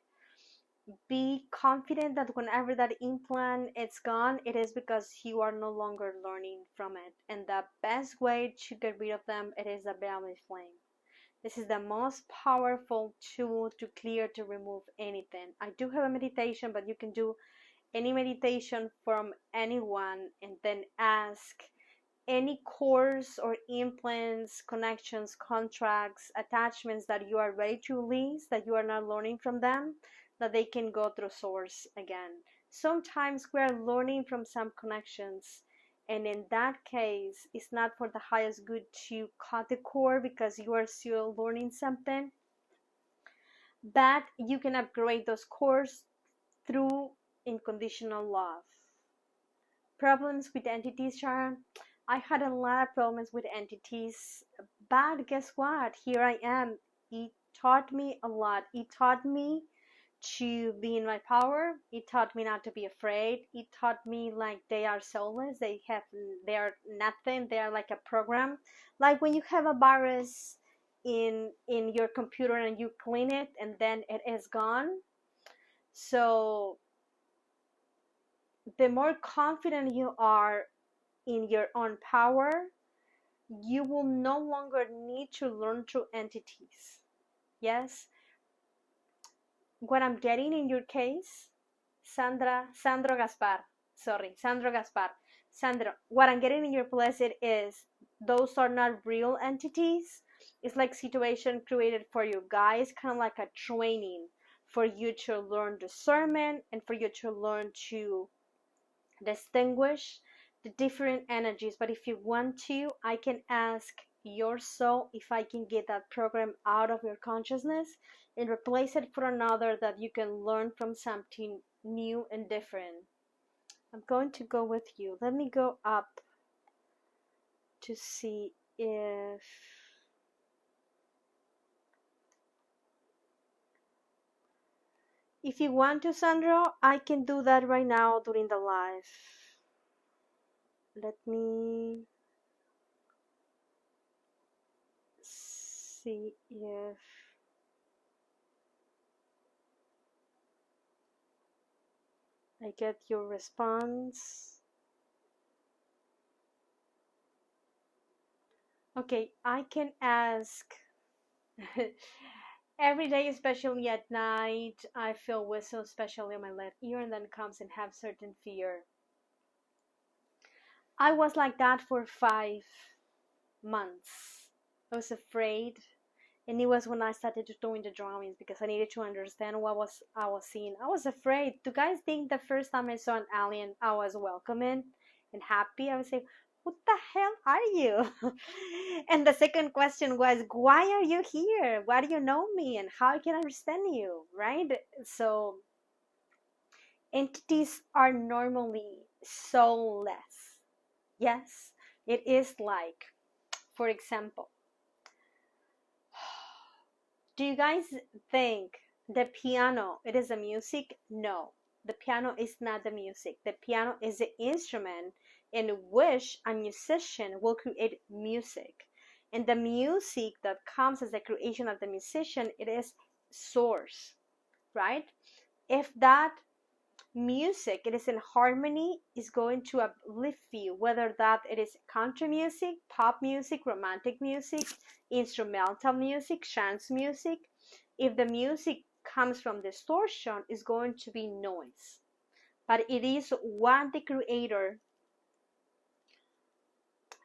be confident that whenever that implant is gone, it is because you are no longer learning from it. And the best way to get rid of them, it is a Beyond Flame. This is the most powerful tool to clear, to remove anything. I do have a meditation, but you can do any meditation from anyone and then ask any course or implants, connections, contracts, attachments that you are ready to release, that you are not learning from them, that they can go through source again. Sometimes we are learning from some connections, and in that case, it's not for the highest good to cut the cord because you are still learning something, but you can upgrade those cores through unconditional love. Problems with entities, Sharon? I had a lot of problems with entities, but guess what? Here I am. It taught me a lot. It taught me to be in my power. It taught me not to be afraid. It taught me like they are soulless. They are nothing. They are like a program. Like when you have a virus in your computer and you clean it and then it is gone. So the more confident you are in your own power, you will no longer need to learn through entities. Yes? What I'm getting in your case, Sandro Gaspar, what I'm getting in your blessed is those are not real entities. It's like situation created for you guys, kind of like a training for you to learn discernment and for you to learn to distinguish the different energies. But if you want to, I can ask your soul if I can get that program out of your consciousness and replace it for another that you can learn from something new and different. I'm going to go with you. Let me go up to see if you want to, Sandro, I can do that right now during the live. Let me see if I get your response. Okay, I can ask every day, especially at night. I feel whistle, especially on my left ear, and then comes and have certain fear. I was like that for 5 months. I was afraid, and it was when I started doing the drawings because I needed to understand what I was seeing. I was afraid. Do guys think the first time I saw an alien, I was welcoming and happy? I was like, what the hell are you? And the second question was, why are you here? Why do you know me? And how can I understand you? Right? So entities are normally soulless. Yes, it is like, for example, do you guys think the piano, it is the music? No, the piano is not the music. The piano is the instrument in which a musician will create music. And the music that comes as the creation of the musician, it is source, right? If that music, it is in harmony, is going to uplift you, whether that it is country music, pop music, romantic music, instrumental music, chant music. If the music comes from distortion, it's going to be noise. But it is what the creator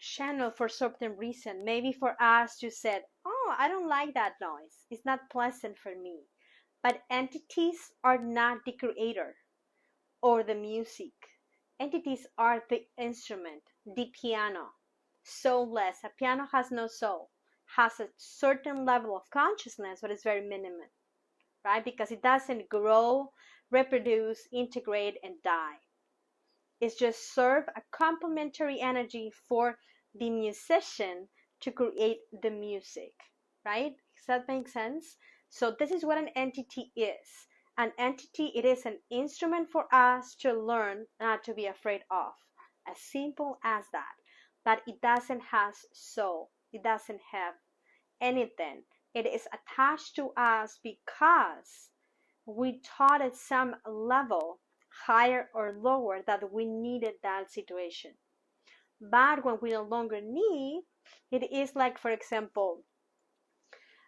channel for certain reason. Maybe for us to say, oh, I don't like that noise. It's not pleasant for me. But entities are not the creator or the music. Entities are the instrument, the piano. Soulless. A piano has no soul. Has a certain level of consciousness, but it's very minimum, right? Because it doesn't grow, reproduce, integrate, and die. It's just serve a complementary energy for the musician to create the music, right? Does that make sense? So this is what an entity is. An entity, it is an instrument for us to learn not to be afraid of. As simple as that. That it doesn't have soul. It doesn't have anything. It is attached to us because we taught at some level, higher or lower, that we needed that situation. But when we no longer need, it is like, for example,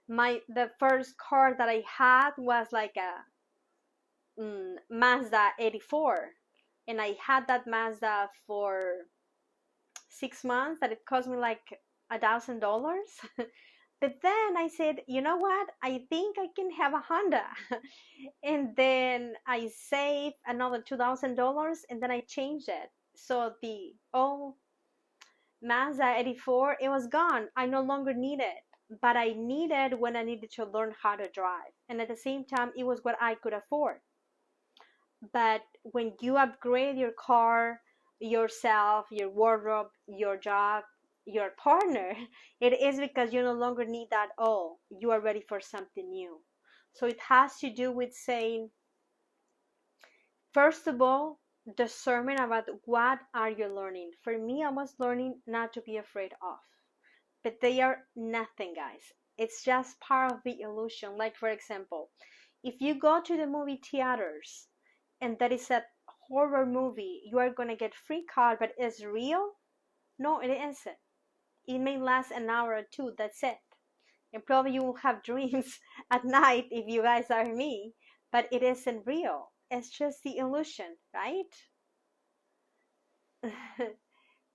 the first car that I had was like a Mazda 84, and I had that Mazda for 6 months, that it cost me like $1,000. But then I said, you know what? I think I can have a Honda. And then I saved another $2,000, and then I changed it. So the old Mazda 84, it was gone. I no longer need it. But I needed when I needed to learn how to drive. And at the same time, it was what I could afford. But when you upgrade your car, yourself, your wardrobe, your job, your partner, it is because you no longer need that all. You are ready for something new. So it has to do with saying, first of all, discernment about what are you learning. For me, I was learning not to be afraid of. But they are nothing, guys. It's just part of the illusion. Like, for example, if you go to the movie theaters and that is a horror movie, you are going to get freaked out, but it's real? No, it isn't. It may last an hour or two, that's it. And probably you will have dreams at night if you guys are me, but it isn't real. It's just the illusion, right?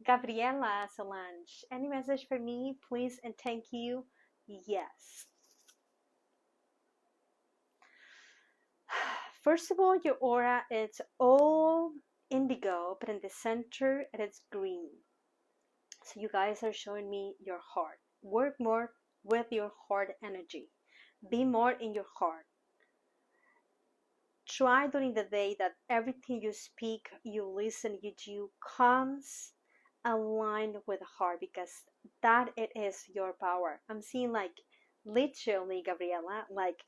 Gabriela Solange, any message for me, please and thank you? Yes. First of all, your aura is all indigo, but in the center it is green. So you guys are showing me your heart. Work more with your heart energy. Be more in your heart. Try during the day that everything you speak, you listen, you do comes aligned with the heart, because that it is your power. I'm seeing like literally, Gabriela, like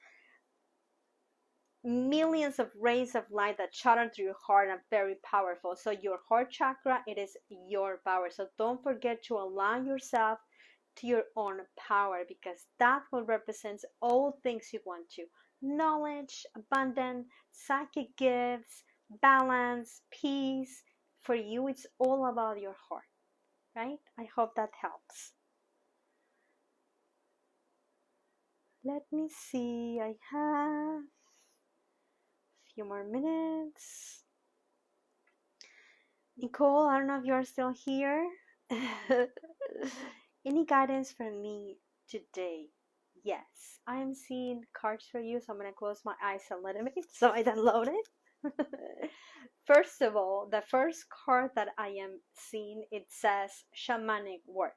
millions of rays of light that shatter through your heart are very powerful. So your heart chakra, it is your power. So don't forget to align yourself to your own power, because that will represent all things you want to. Knowledge, abundance, psychic gifts, balance, peace. For you, it's all about your heart, right? I hope that helps. Let me see, I have few more minutes. Nicole, I don't know if you're still here. Any guidance from me today? Yes, I am seeing cards for you, so I'm gonna close my eyes a little bit so I don't load it. First of all, the first card that I am seeing, it says shamanic work.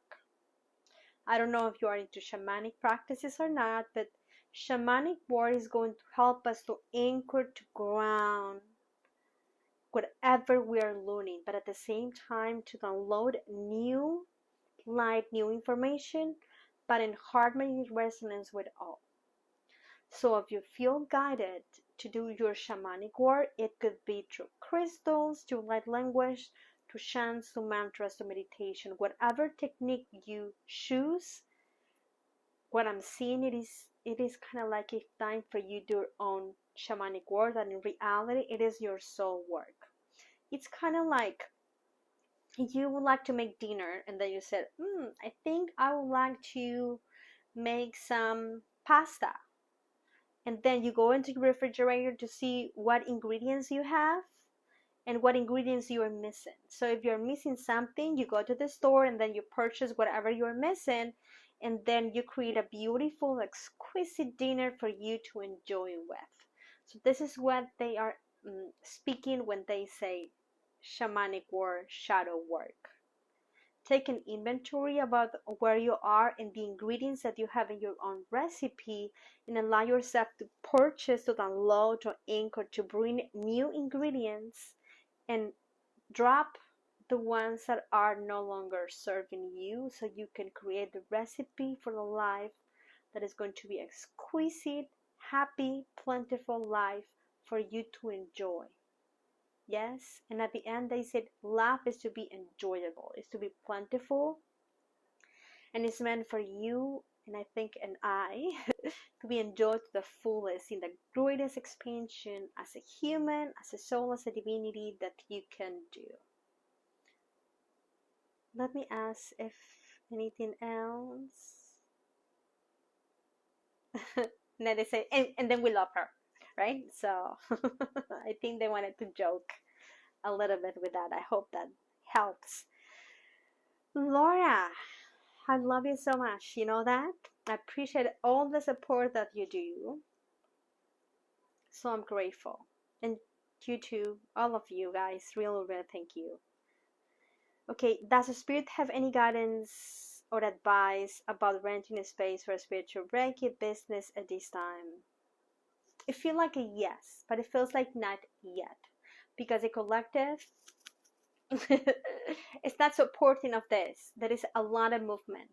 I don't know if you are into shamanic practices or not, but shamanic work is going to help us to anchor to ground whatever we are learning, but at the same time to download new light, new information, but in harmony, resonance with all. So if you feel guided to do your shamanic work, it could be through crystals, to light language, to chants, to mantras, to meditation, whatever technique you choose. What I'm seeing, it is kind of like a time for you to do your own shamanic work, and in reality it is your soul work. It's kind of like you would like to make dinner, and then you said, I think I would like to make some pasta, and then you go into your refrigerator to see what ingredients you have, and what ingredients you are missing. So if you're missing something, you go to the store and then you purchase whatever you're missing, and then you create a beautiful, exquisite dinner for you to enjoy with. So this is what they are speaking when they say shamanic work, shadow work. Take an inventory about where you are and the ingredients that you have in your own recipe, and allow yourself to purchase, to download, to anchor, to bring new ingredients, and drop the ones that are no longer serving you, so you can create the recipe for the life that is going to be exquisite, happy, plentiful life for you to enjoy. Yes, and at the end they said life is to be enjoyable, is to be plentiful, and it's meant for you and I think and I to be enjoyed to the fullest in the greatest expansion as a human, as a soul, as a divinity that you can do. Let me ask if anything else. And then they say, and then we love her, right? So I think they wanted to joke a little bit with that. I hope that helps. Laura, I love you so much. You know that? I appreciate all the support that you do. So I'm grateful. And you too, all of you guys, really, really thank you. Okay, does the spirit have any guidance or advice about renting a space for a spiritual Reiki business at this time? It feels like a yes, but it feels like not yet, because the collective is not supporting of this. There is a lot of movement.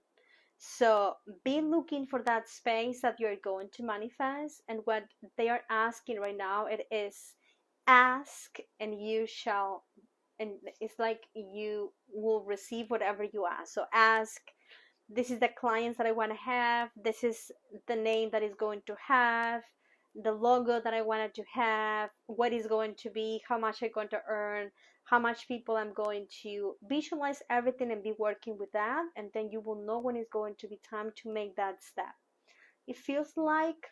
So be looking for that space that you're going to manifest, and what they are asking right now, it is ask and you shall, and it's like you will receive whatever you ask. So ask, this is the clients that I want to have, this is the name that is going to have, the logo that I wanted to have, what is going to be, how much I'm going to earn, how much people I'm going to visualize everything and be working with that, and then you will know when it's going to be time to make that step. It feels like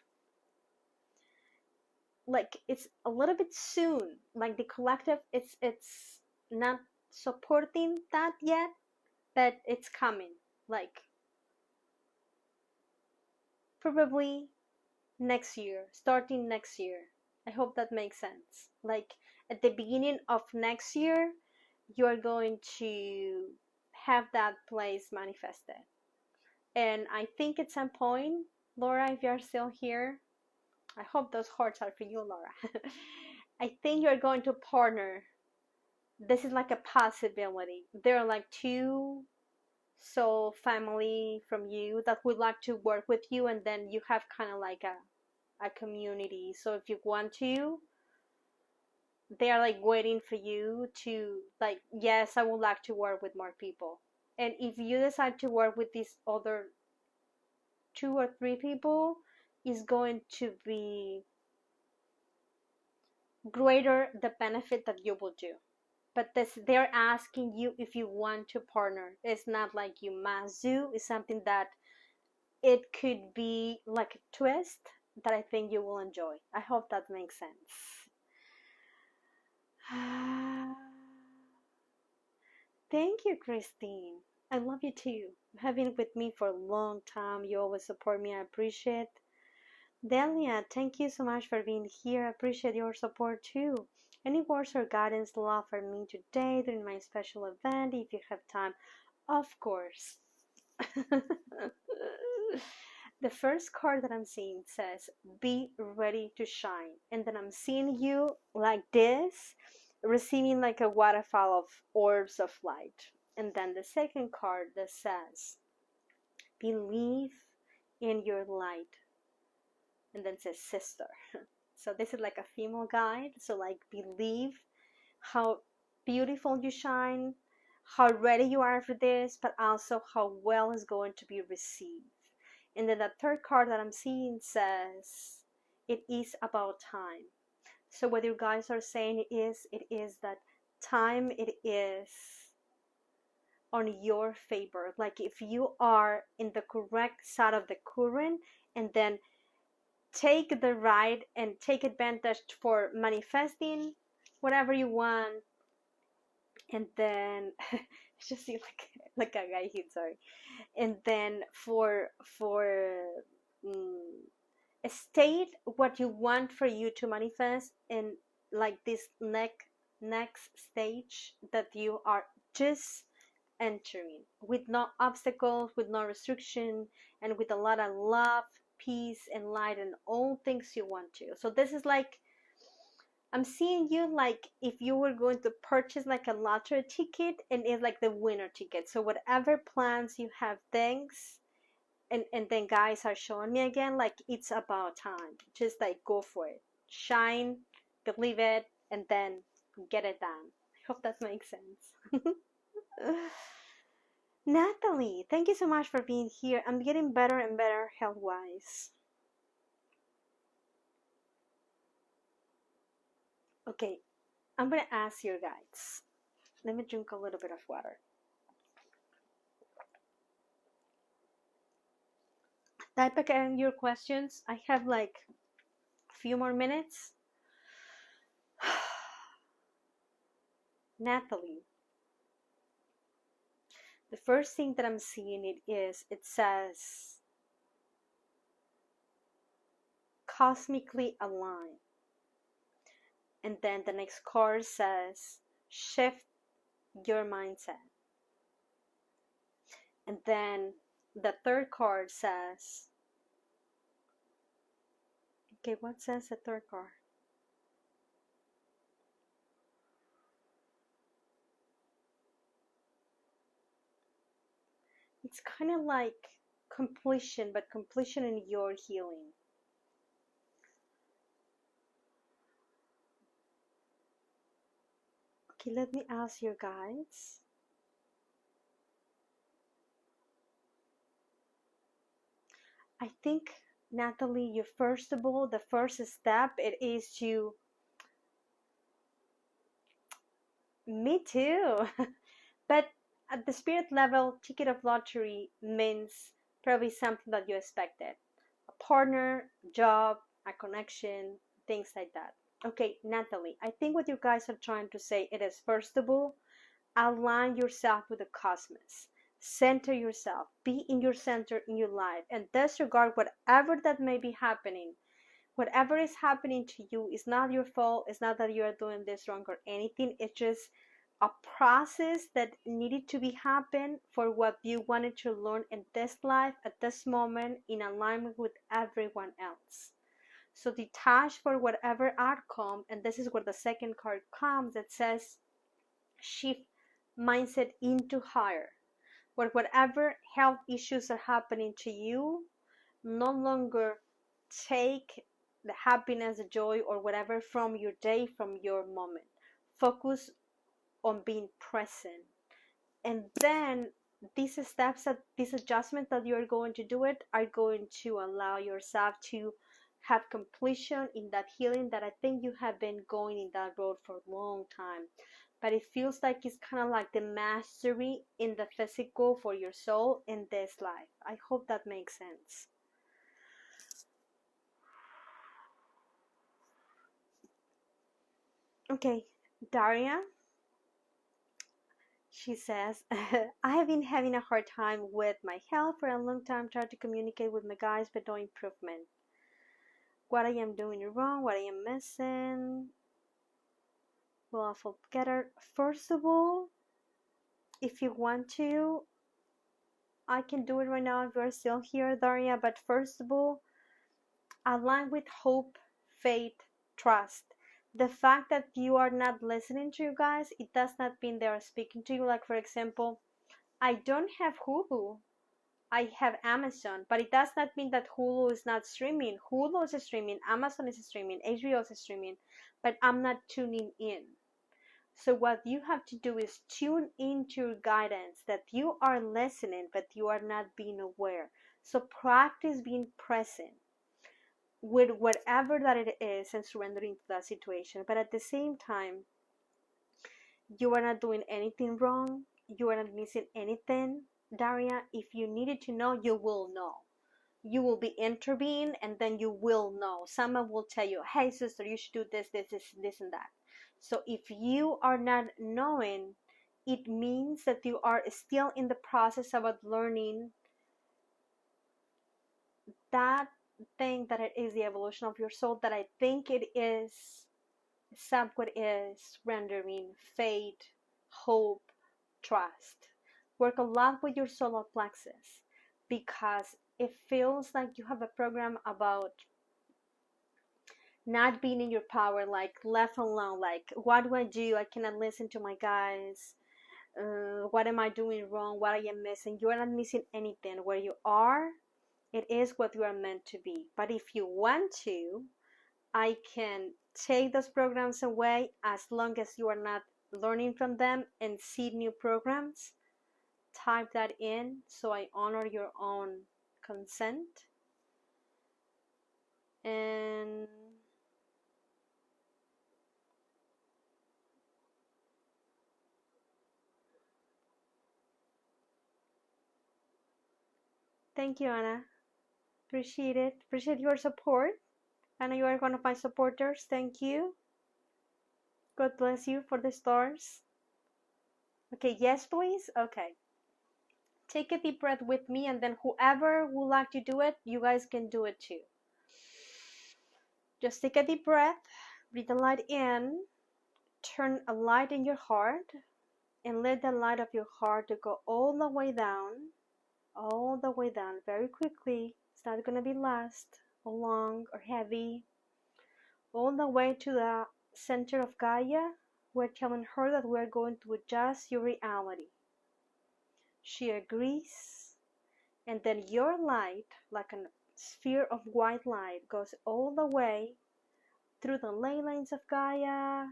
it's a little bit soon, like the collective, it's not supporting that yet, but it's coming, like probably next year, starting next year. I hope that makes sense. Like at the beginning of next year, you are going to have that place manifested. And I think at some point, Laura, if you're still here, I hope those hearts are for you, Laura. I think you're going to partner. This is like a possibility. There are like two soul family from you that would like to work with you, and then you have kind of like a community. So if you want to, they are like waiting for you to, like, yes, I would like to work with more people. And if you decide to work with these other 2 or 3 people, is going to be greater the benefit that you will do. But this, they're asking you if you want to partner. It's not like you must do. It's something that it could be like a twist that I think you will enjoy. I hope that makes sense. Thank you, Christine. I love you too. You have been with me for a long time. You always support me. I appreciate. Delia, thank you so much for being here. I appreciate your support too. Any words or guidance, love for me today during my special event, if you have time? Of course. The first card that I'm seeing says, be ready to shine. And then I'm seeing you like this, receiving like a waterfall of orbs of light. And then the second card that says, believe in your light. And then says sister. So this is like a female guide. So like, believe how beautiful you shine, how ready you are for this, but also how well is going to be received. And then the third card that I'm seeing says, it is about time. So what you guys are saying is, it is that time, it is on your favor. Like if you are in the correct side of the current, and then take the ride and take advantage for manifesting whatever you want, And then just see like a guy here, sorry. And then mm, state what you want for you to manifest in like this next stage that you are just entering, with no obstacles, with no restriction, and with a lot of love, peace, and light, and all things you want to. So this is like, I'm seeing you like if you were going to purchase like a lottery ticket and it's like the winner ticket. So whatever plans you have, thanks. And then guys are showing me again like it's about time. Just like go for it. Shine, believe it, and then get it done. I hope that makes sense. Natalie, thank you so much for being here. I'm getting better and better health-wise. Okay, I'm gonna ask your guides. Let me drink a little bit of water. Type again your questions. I have like a few more minutes. Natalie, the first thing that I'm seeing it says cosmically aligned. And then the next card says shift your mindset. And then the third card says, okay, what says the third card? It's kind of like completion, but completion in your healing. Okay, let me ask your guides. I think, Natalie, you first of all, the first step, it is to, me too. But at the spirit level, ticket of lottery means probably something that you expected. A partner, job, a connection, things like that. Okay, Natalie, I think what you guys are trying to say, it is first of all, align yourself with the cosmos. Center yourself. Be in your center in your life and disregard whatever that may be happening. Whatever is happening to you is not your fault. It's not that you are doing this wrong or anything. It's just a process that needed to be happen for what you wanted to learn in this life at this moment in alignment with everyone else. So detach for whatever outcome, and this is where the second card comes that says shift mindset into higher, where whatever health issues are happening to you, no longer take the happiness, the joy, or whatever from your day, from your moment. Focus on being present. And then these steps, that these adjustments that you're going to do it are going to allow yourself to have completion in that healing that I think you have been going in that road for a long time. But it feels like it's kind of like the mastery in the physical for your soul in this life. I hope that makes sense. Okay, Daria, she says, I have been having a hard time with my health for a long time, trying to communicate with my guys, but no improvement. What I am doing wrong, what I am missing. Well, I'll forget. First of all, if you want to, I can do it right now if you're still here, Daria. But first of all, align with hope, faith, trust. The fact that you are not listening to you guys, it does not mean they are speaking to you. Like, for example, I don't have Hulu. I have Amazon, but it does not mean that Hulu is not streaming. Hulu is streaming, Amazon is streaming, HBO is streaming, but I'm not tuning in. So what you have to do is tune into your guidance, that you are listening, but you are not being aware. So practice being present with whatever that it is and surrendering to that situation. But at the same time, you are not doing anything wrong. You are not missing anything. Daria, if you needed to know, you will know. You will be intervened and then you will know. Someone will tell you, hey sister, you should do this, and that. So if you are not knowing, it means that you are still in the process of learning that thing that it is the evolution of your soul, that I think it is. Somewhat is rendering faith, hope, trust. Work a lot with your solar plexus, because it feels like you have a program about not being in your power, like left alone, like what do I do? I cannot listen to my guys. What am I doing wrong? What I am missing? You are not missing anything. Where you are, it is what you are meant to be. But if you want to, I can take those programs away as long as you are not learning from them and see new programs. Type that in so I honor your own consent. And thank you, Anna. Appreciate it. Appreciate your support. Anna, you are one of my supporters. Thank you. God bless you for the stars. Okay, yes, please. Okay. Take a deep breath with me, and then whoever would like to do it, you guys can do it too. Just take a deep breath. Breathe the light in. Turn a light in your heart, and let the light of your heart to go all the way down, very quickly. It's not going to be last or long or heavy. All the way to the center of Gaia. We're telling her that we're going to adjust your reality. She agrees, and then your light, like a sphere of white light, goes all the way through the ley lines of Gaia,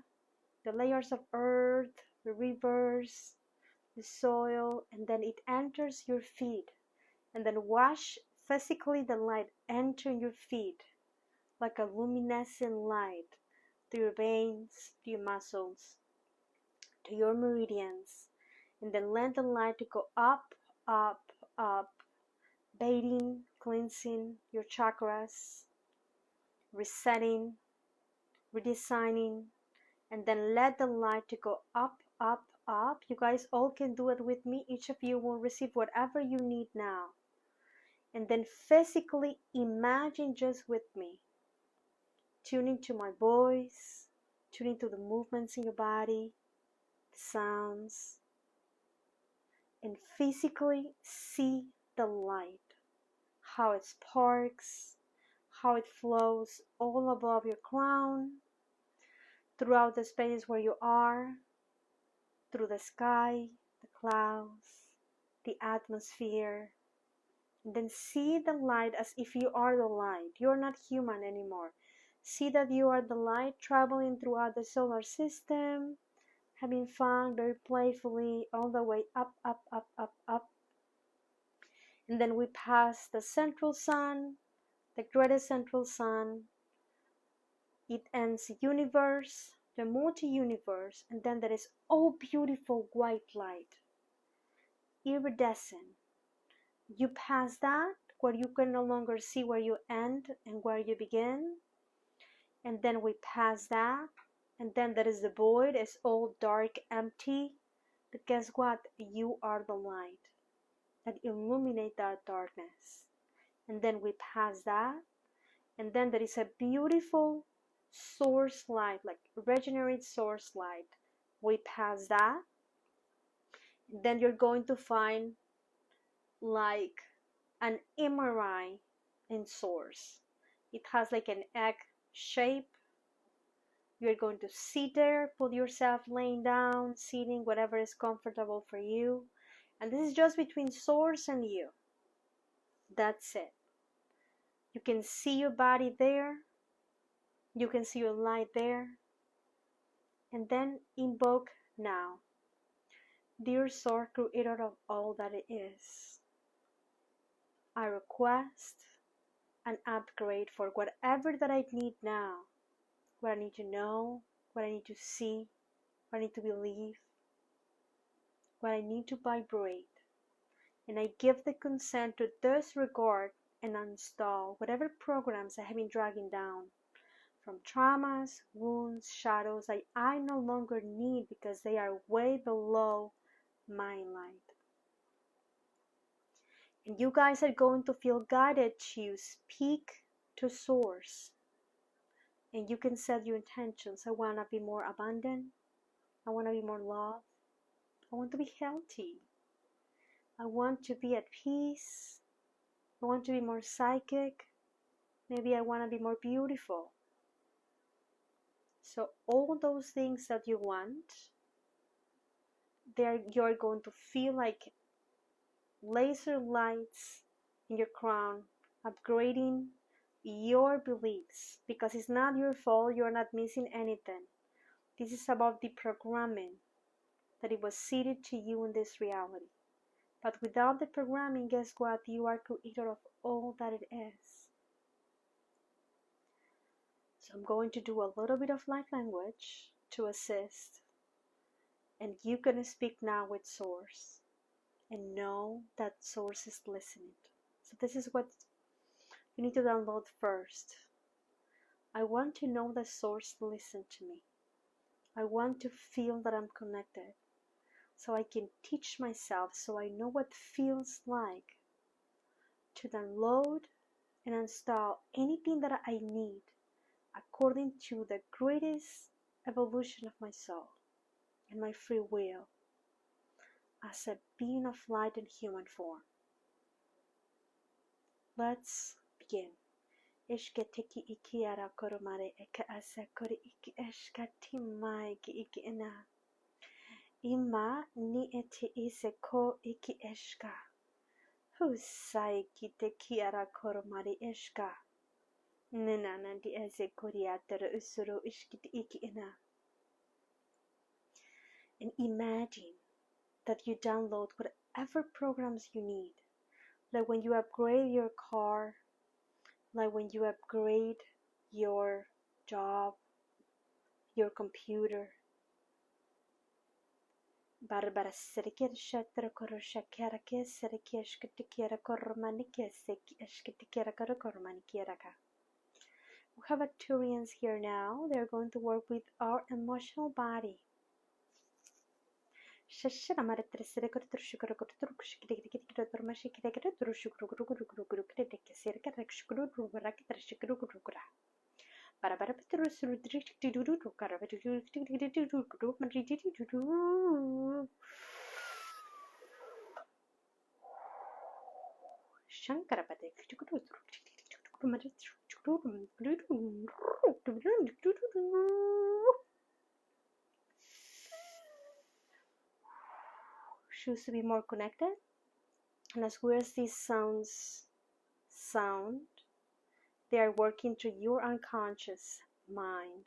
the layers of earth, the rivers, the soil, and then it enters your feet, and then wash physically the light enter your feet like a luminescent light to your veins, to your muscles, to your meridians, and then let the light to go up, up, up, bathing, cleansing your chakras, resetting, redesigning, and then let the light to go up, up, up. You guys all can do it with me. Each of you will receive whatever you need now. And then physically imagine just with me, tuning to my voice, tuning to the movements in your body, the sounds, and physically see the light, how it sparks, how it flows all above your crown, throughout the space where you are, through the sky, the clouds, the atmosphere. And then see the light as if you are the light. You're not human anymore. See that you are the light traveling throughout the solar system, having fun very playfully all the way up, up, up, up, up. And then we pass the central sun, the greatest central sun. It ends the universe, the multi-universe, and then there is all beautiful white light, iridescent. You pass that, where you can no longer see where you end and where you begin. And then we pass that, and then there is the void. It's all dark, empty. But guess what? You are the light that illuminate that darkness. And then we pass that, and then there is a beautiful source light, like regenerate source light. We pass that, and then you're going to find like an MRI in source. It has like an egg shape. You're going to sit there, put yourself laying down, sitting, whatever is comfortable for you. And this is just between source and you. That's it. You can see your body there. You can see your light there. And then invoke now. Dear Source, creator of all that it is, I request an upgrade for whatever that I need now. What I need to know, what I need to see, what I need to believe, what I need to vibrate. And I give the consent to disregard and uninstall whatever programs I have been dragging down from traumas, wounds, shadows that I no longer need because they are way below my light. And you guys are going to feel guided to speak to Source. And you can set your intentions. I want to be more abundant. I want to be more love. I want to be healthy. I want to be at peace. I want to be more psychic. Maybe I want to be more beautiful. So all those things that you want, you're going to feel like laser lights in your crown, upgrading your beliefs, because it's not your fault. You're not missing anything. This is about the programming that it was seeded to you in this reality. But without the programming, guess what? You are creator of all that it is. So I'm going to do a little bit of light language to assist. And you're going to speak now with Source. And know that Source is listening. So this is what you need to download first. I want to know that Source listens to me. I want to feel that I'm connected. So I can teach myself, so I know what it feels like to download and install anything that I need according to the greatest evolution of my soul and my free will as a being of light in human form. Let's begin. Ishketiki iki ara koromare eka asa kori iki eshkati mai ki iki ina. Ima ni ete ise ko iki eshka. Husai ki te ki ara koromare eshka. Nana di ese koriatara usuro ishkiti iki ina. And imagine that you download whatever programs you need. Like when you upgrade your car, like when you upgrade your job, your computer. Barbara serikir shatara koro shakara ke serikish kitikira kormanike seki eshkitikira kormanikiraka. We have Arcturians here now. They're going to work with our emotional body. Choose to be more connected, and as well as these sounds sound, they are working through your unconscious mind.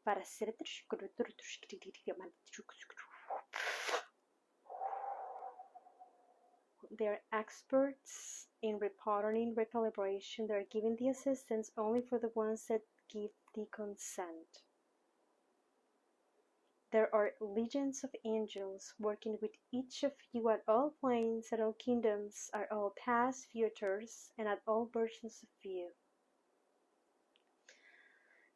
They're experts in repatterning, recalibration. They're giving the assistance only for the ones that give the consent. There are legions of angels working with each of you at all planes, at all kingdoms, at all past, futures, and at all versions of you.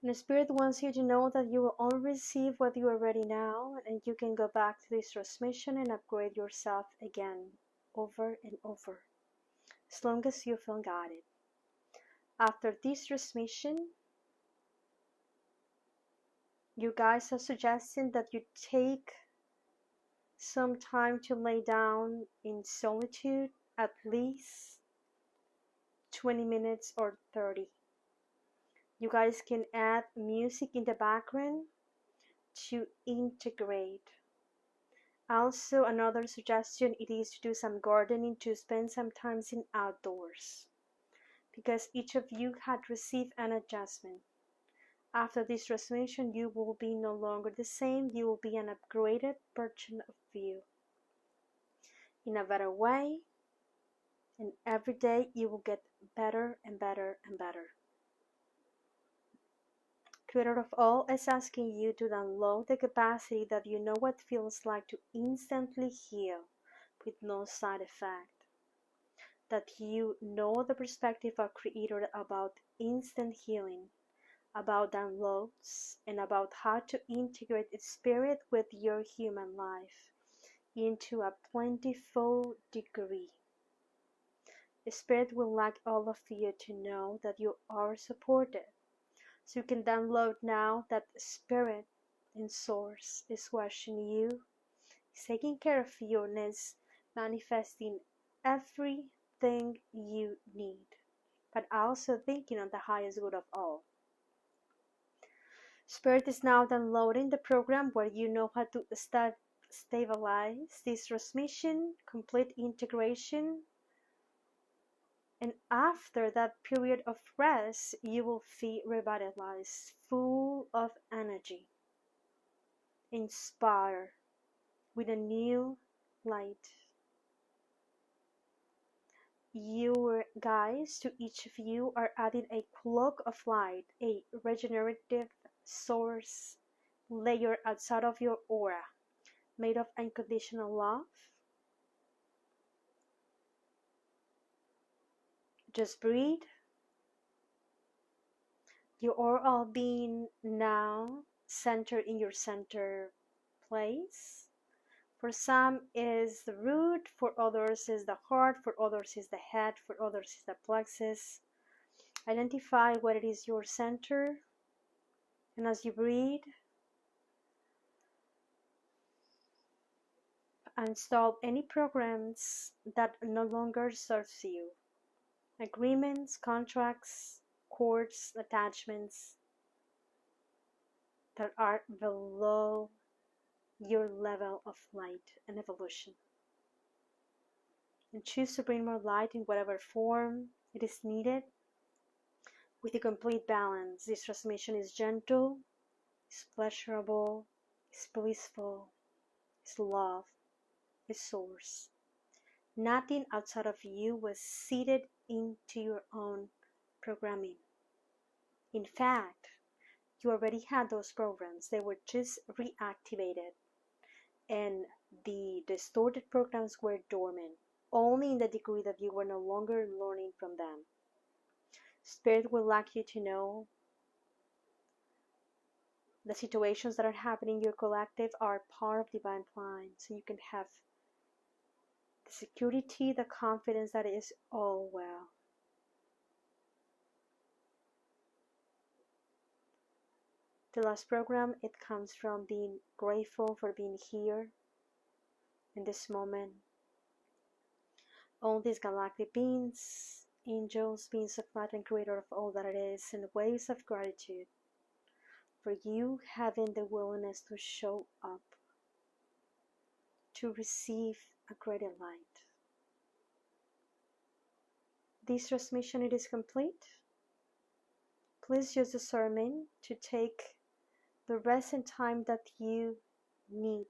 And the Spirit wants you to know that you will only receive what you are ready now, and you can go back to this transmission and upgrade yourself again, over and over, as long as you feel guided. After this transmission, you guys are suggesting that you take some time to lay down in solitude, at least 20 minutes or 30. You guys can add music in the background to integrate. Also, another suggestion, it is to do some gardening, to spend some time in outdoors, because each of you had received an adjustment. After this transmission, you will be no longer the same. You will be an upgraded version of you in a better way, and every day you will get better and better and better. Creator of all is asking you to download the capacity that you know what feels like to instantly heal with no side effect. That you know the perspective of Creator about instant healing, about downloads, and about how to integrate its spirit with your human life. into a plentiful degree. Spirit would like all of you to know that you are supported. So you can download now that Spirit in Source is watching you, is taking care of you, and is manifesting everything you need, but also thinking on the highest good of all. Spirit is now downloading the program where you know how to stabilize this transmission, complete integration, and after that period of rest, you will feel revitalized, full of energy, inspired with a new light. You guys, to each of you, are adding a cloak of light, a regenerative source layer outside of your aura, made of unconditional love. Just breathe. You are all being now centered in your center place. For some is the root, for others is the heart, for others is the head, for others is the plexus. Identify what it is your center, and as you breathe, install any programs that no longer serves you. Agreements, contracts, cords, attachments that are below your level of light and evolution. And choose to bring more light in whatever form it is needed with a complete balance. This transmission is gentle, is pleasurable, is blissful, is love, is source. Nothing outside of you was seeded into your own programming. In fact, you already had those programs. They were just reactivated, and the distorted programs were dormant, only in the degree that you were no longer learning from them. Spirit would like you to know the situations that are happening in your collective are part of divine plan, so you can have the security, the confidence that it is all well. The last program, it comes from being grateful for being here in this moment. All these galactic beings, angels, beings of light and creator of all that it is, and waves of gratitude for you having the willingness to show up, to receive a greater light. This transmission, it is complete. Please use discernment to take the rest and time that you need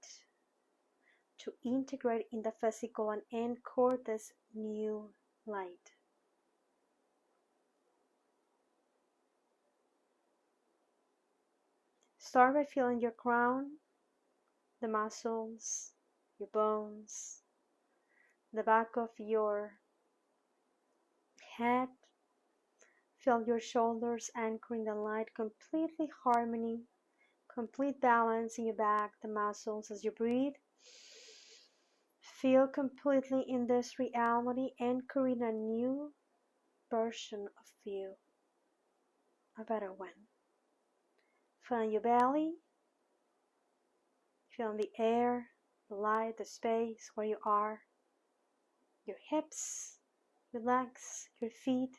to integrate in the physical and encode this new light. Start by feeling your crown, the muscles, your bones, the back of your head. Feel your shoulders anchoring the light, completely harmony, complete balance in your back, the muscles as you breathe. Feel completely in this reality, anchoring a new version of you, a better one. Feel in your belly, feel in the air, the light, the space where you are, your hips, your legs, your feet.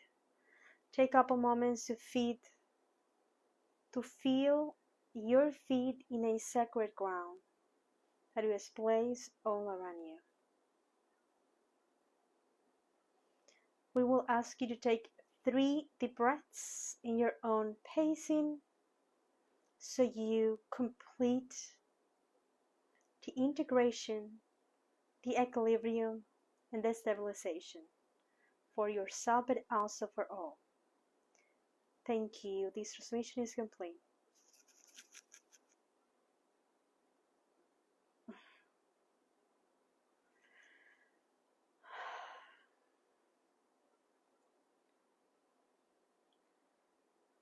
Take a couple moments to feel your feet in a sacred ground that is placed all around you. We will ask you to take 3 deep breaths in your own pacing so you complete the integration, the equilibrium, and the stabilization for yourself but also for all. Thank you. This transmission is complete.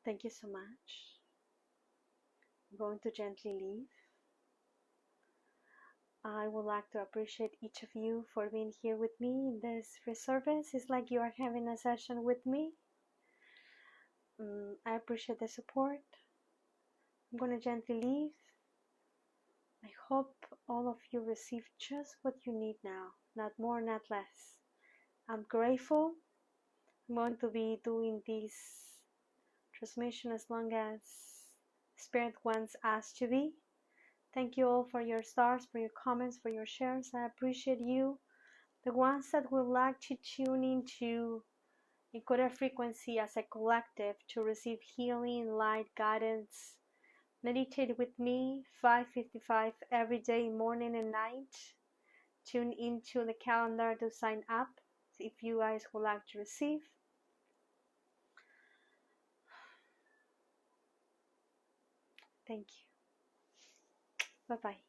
Thank you so much. I'm going to gently leave. I would like to appreciate each of you for being here with me in this free service. It's like you are having a session with me. I appreciate the support. I'm going to gently leave. I hope all of you receive just what you need now, not more, not less. I'm grateful. I'm going to be doing this transmission as long as Spirit wants us to be. Thank you all for your stars, for your comments, for your shares. I appreciate you. The ones that would like to tune into Encoded frequency as a collective to receive healing, light, guidance, meditate with me 5:55 every day, morning and night. Tune into the calendar to sign up if you guys would like to receive. Thank you. Bye-bye.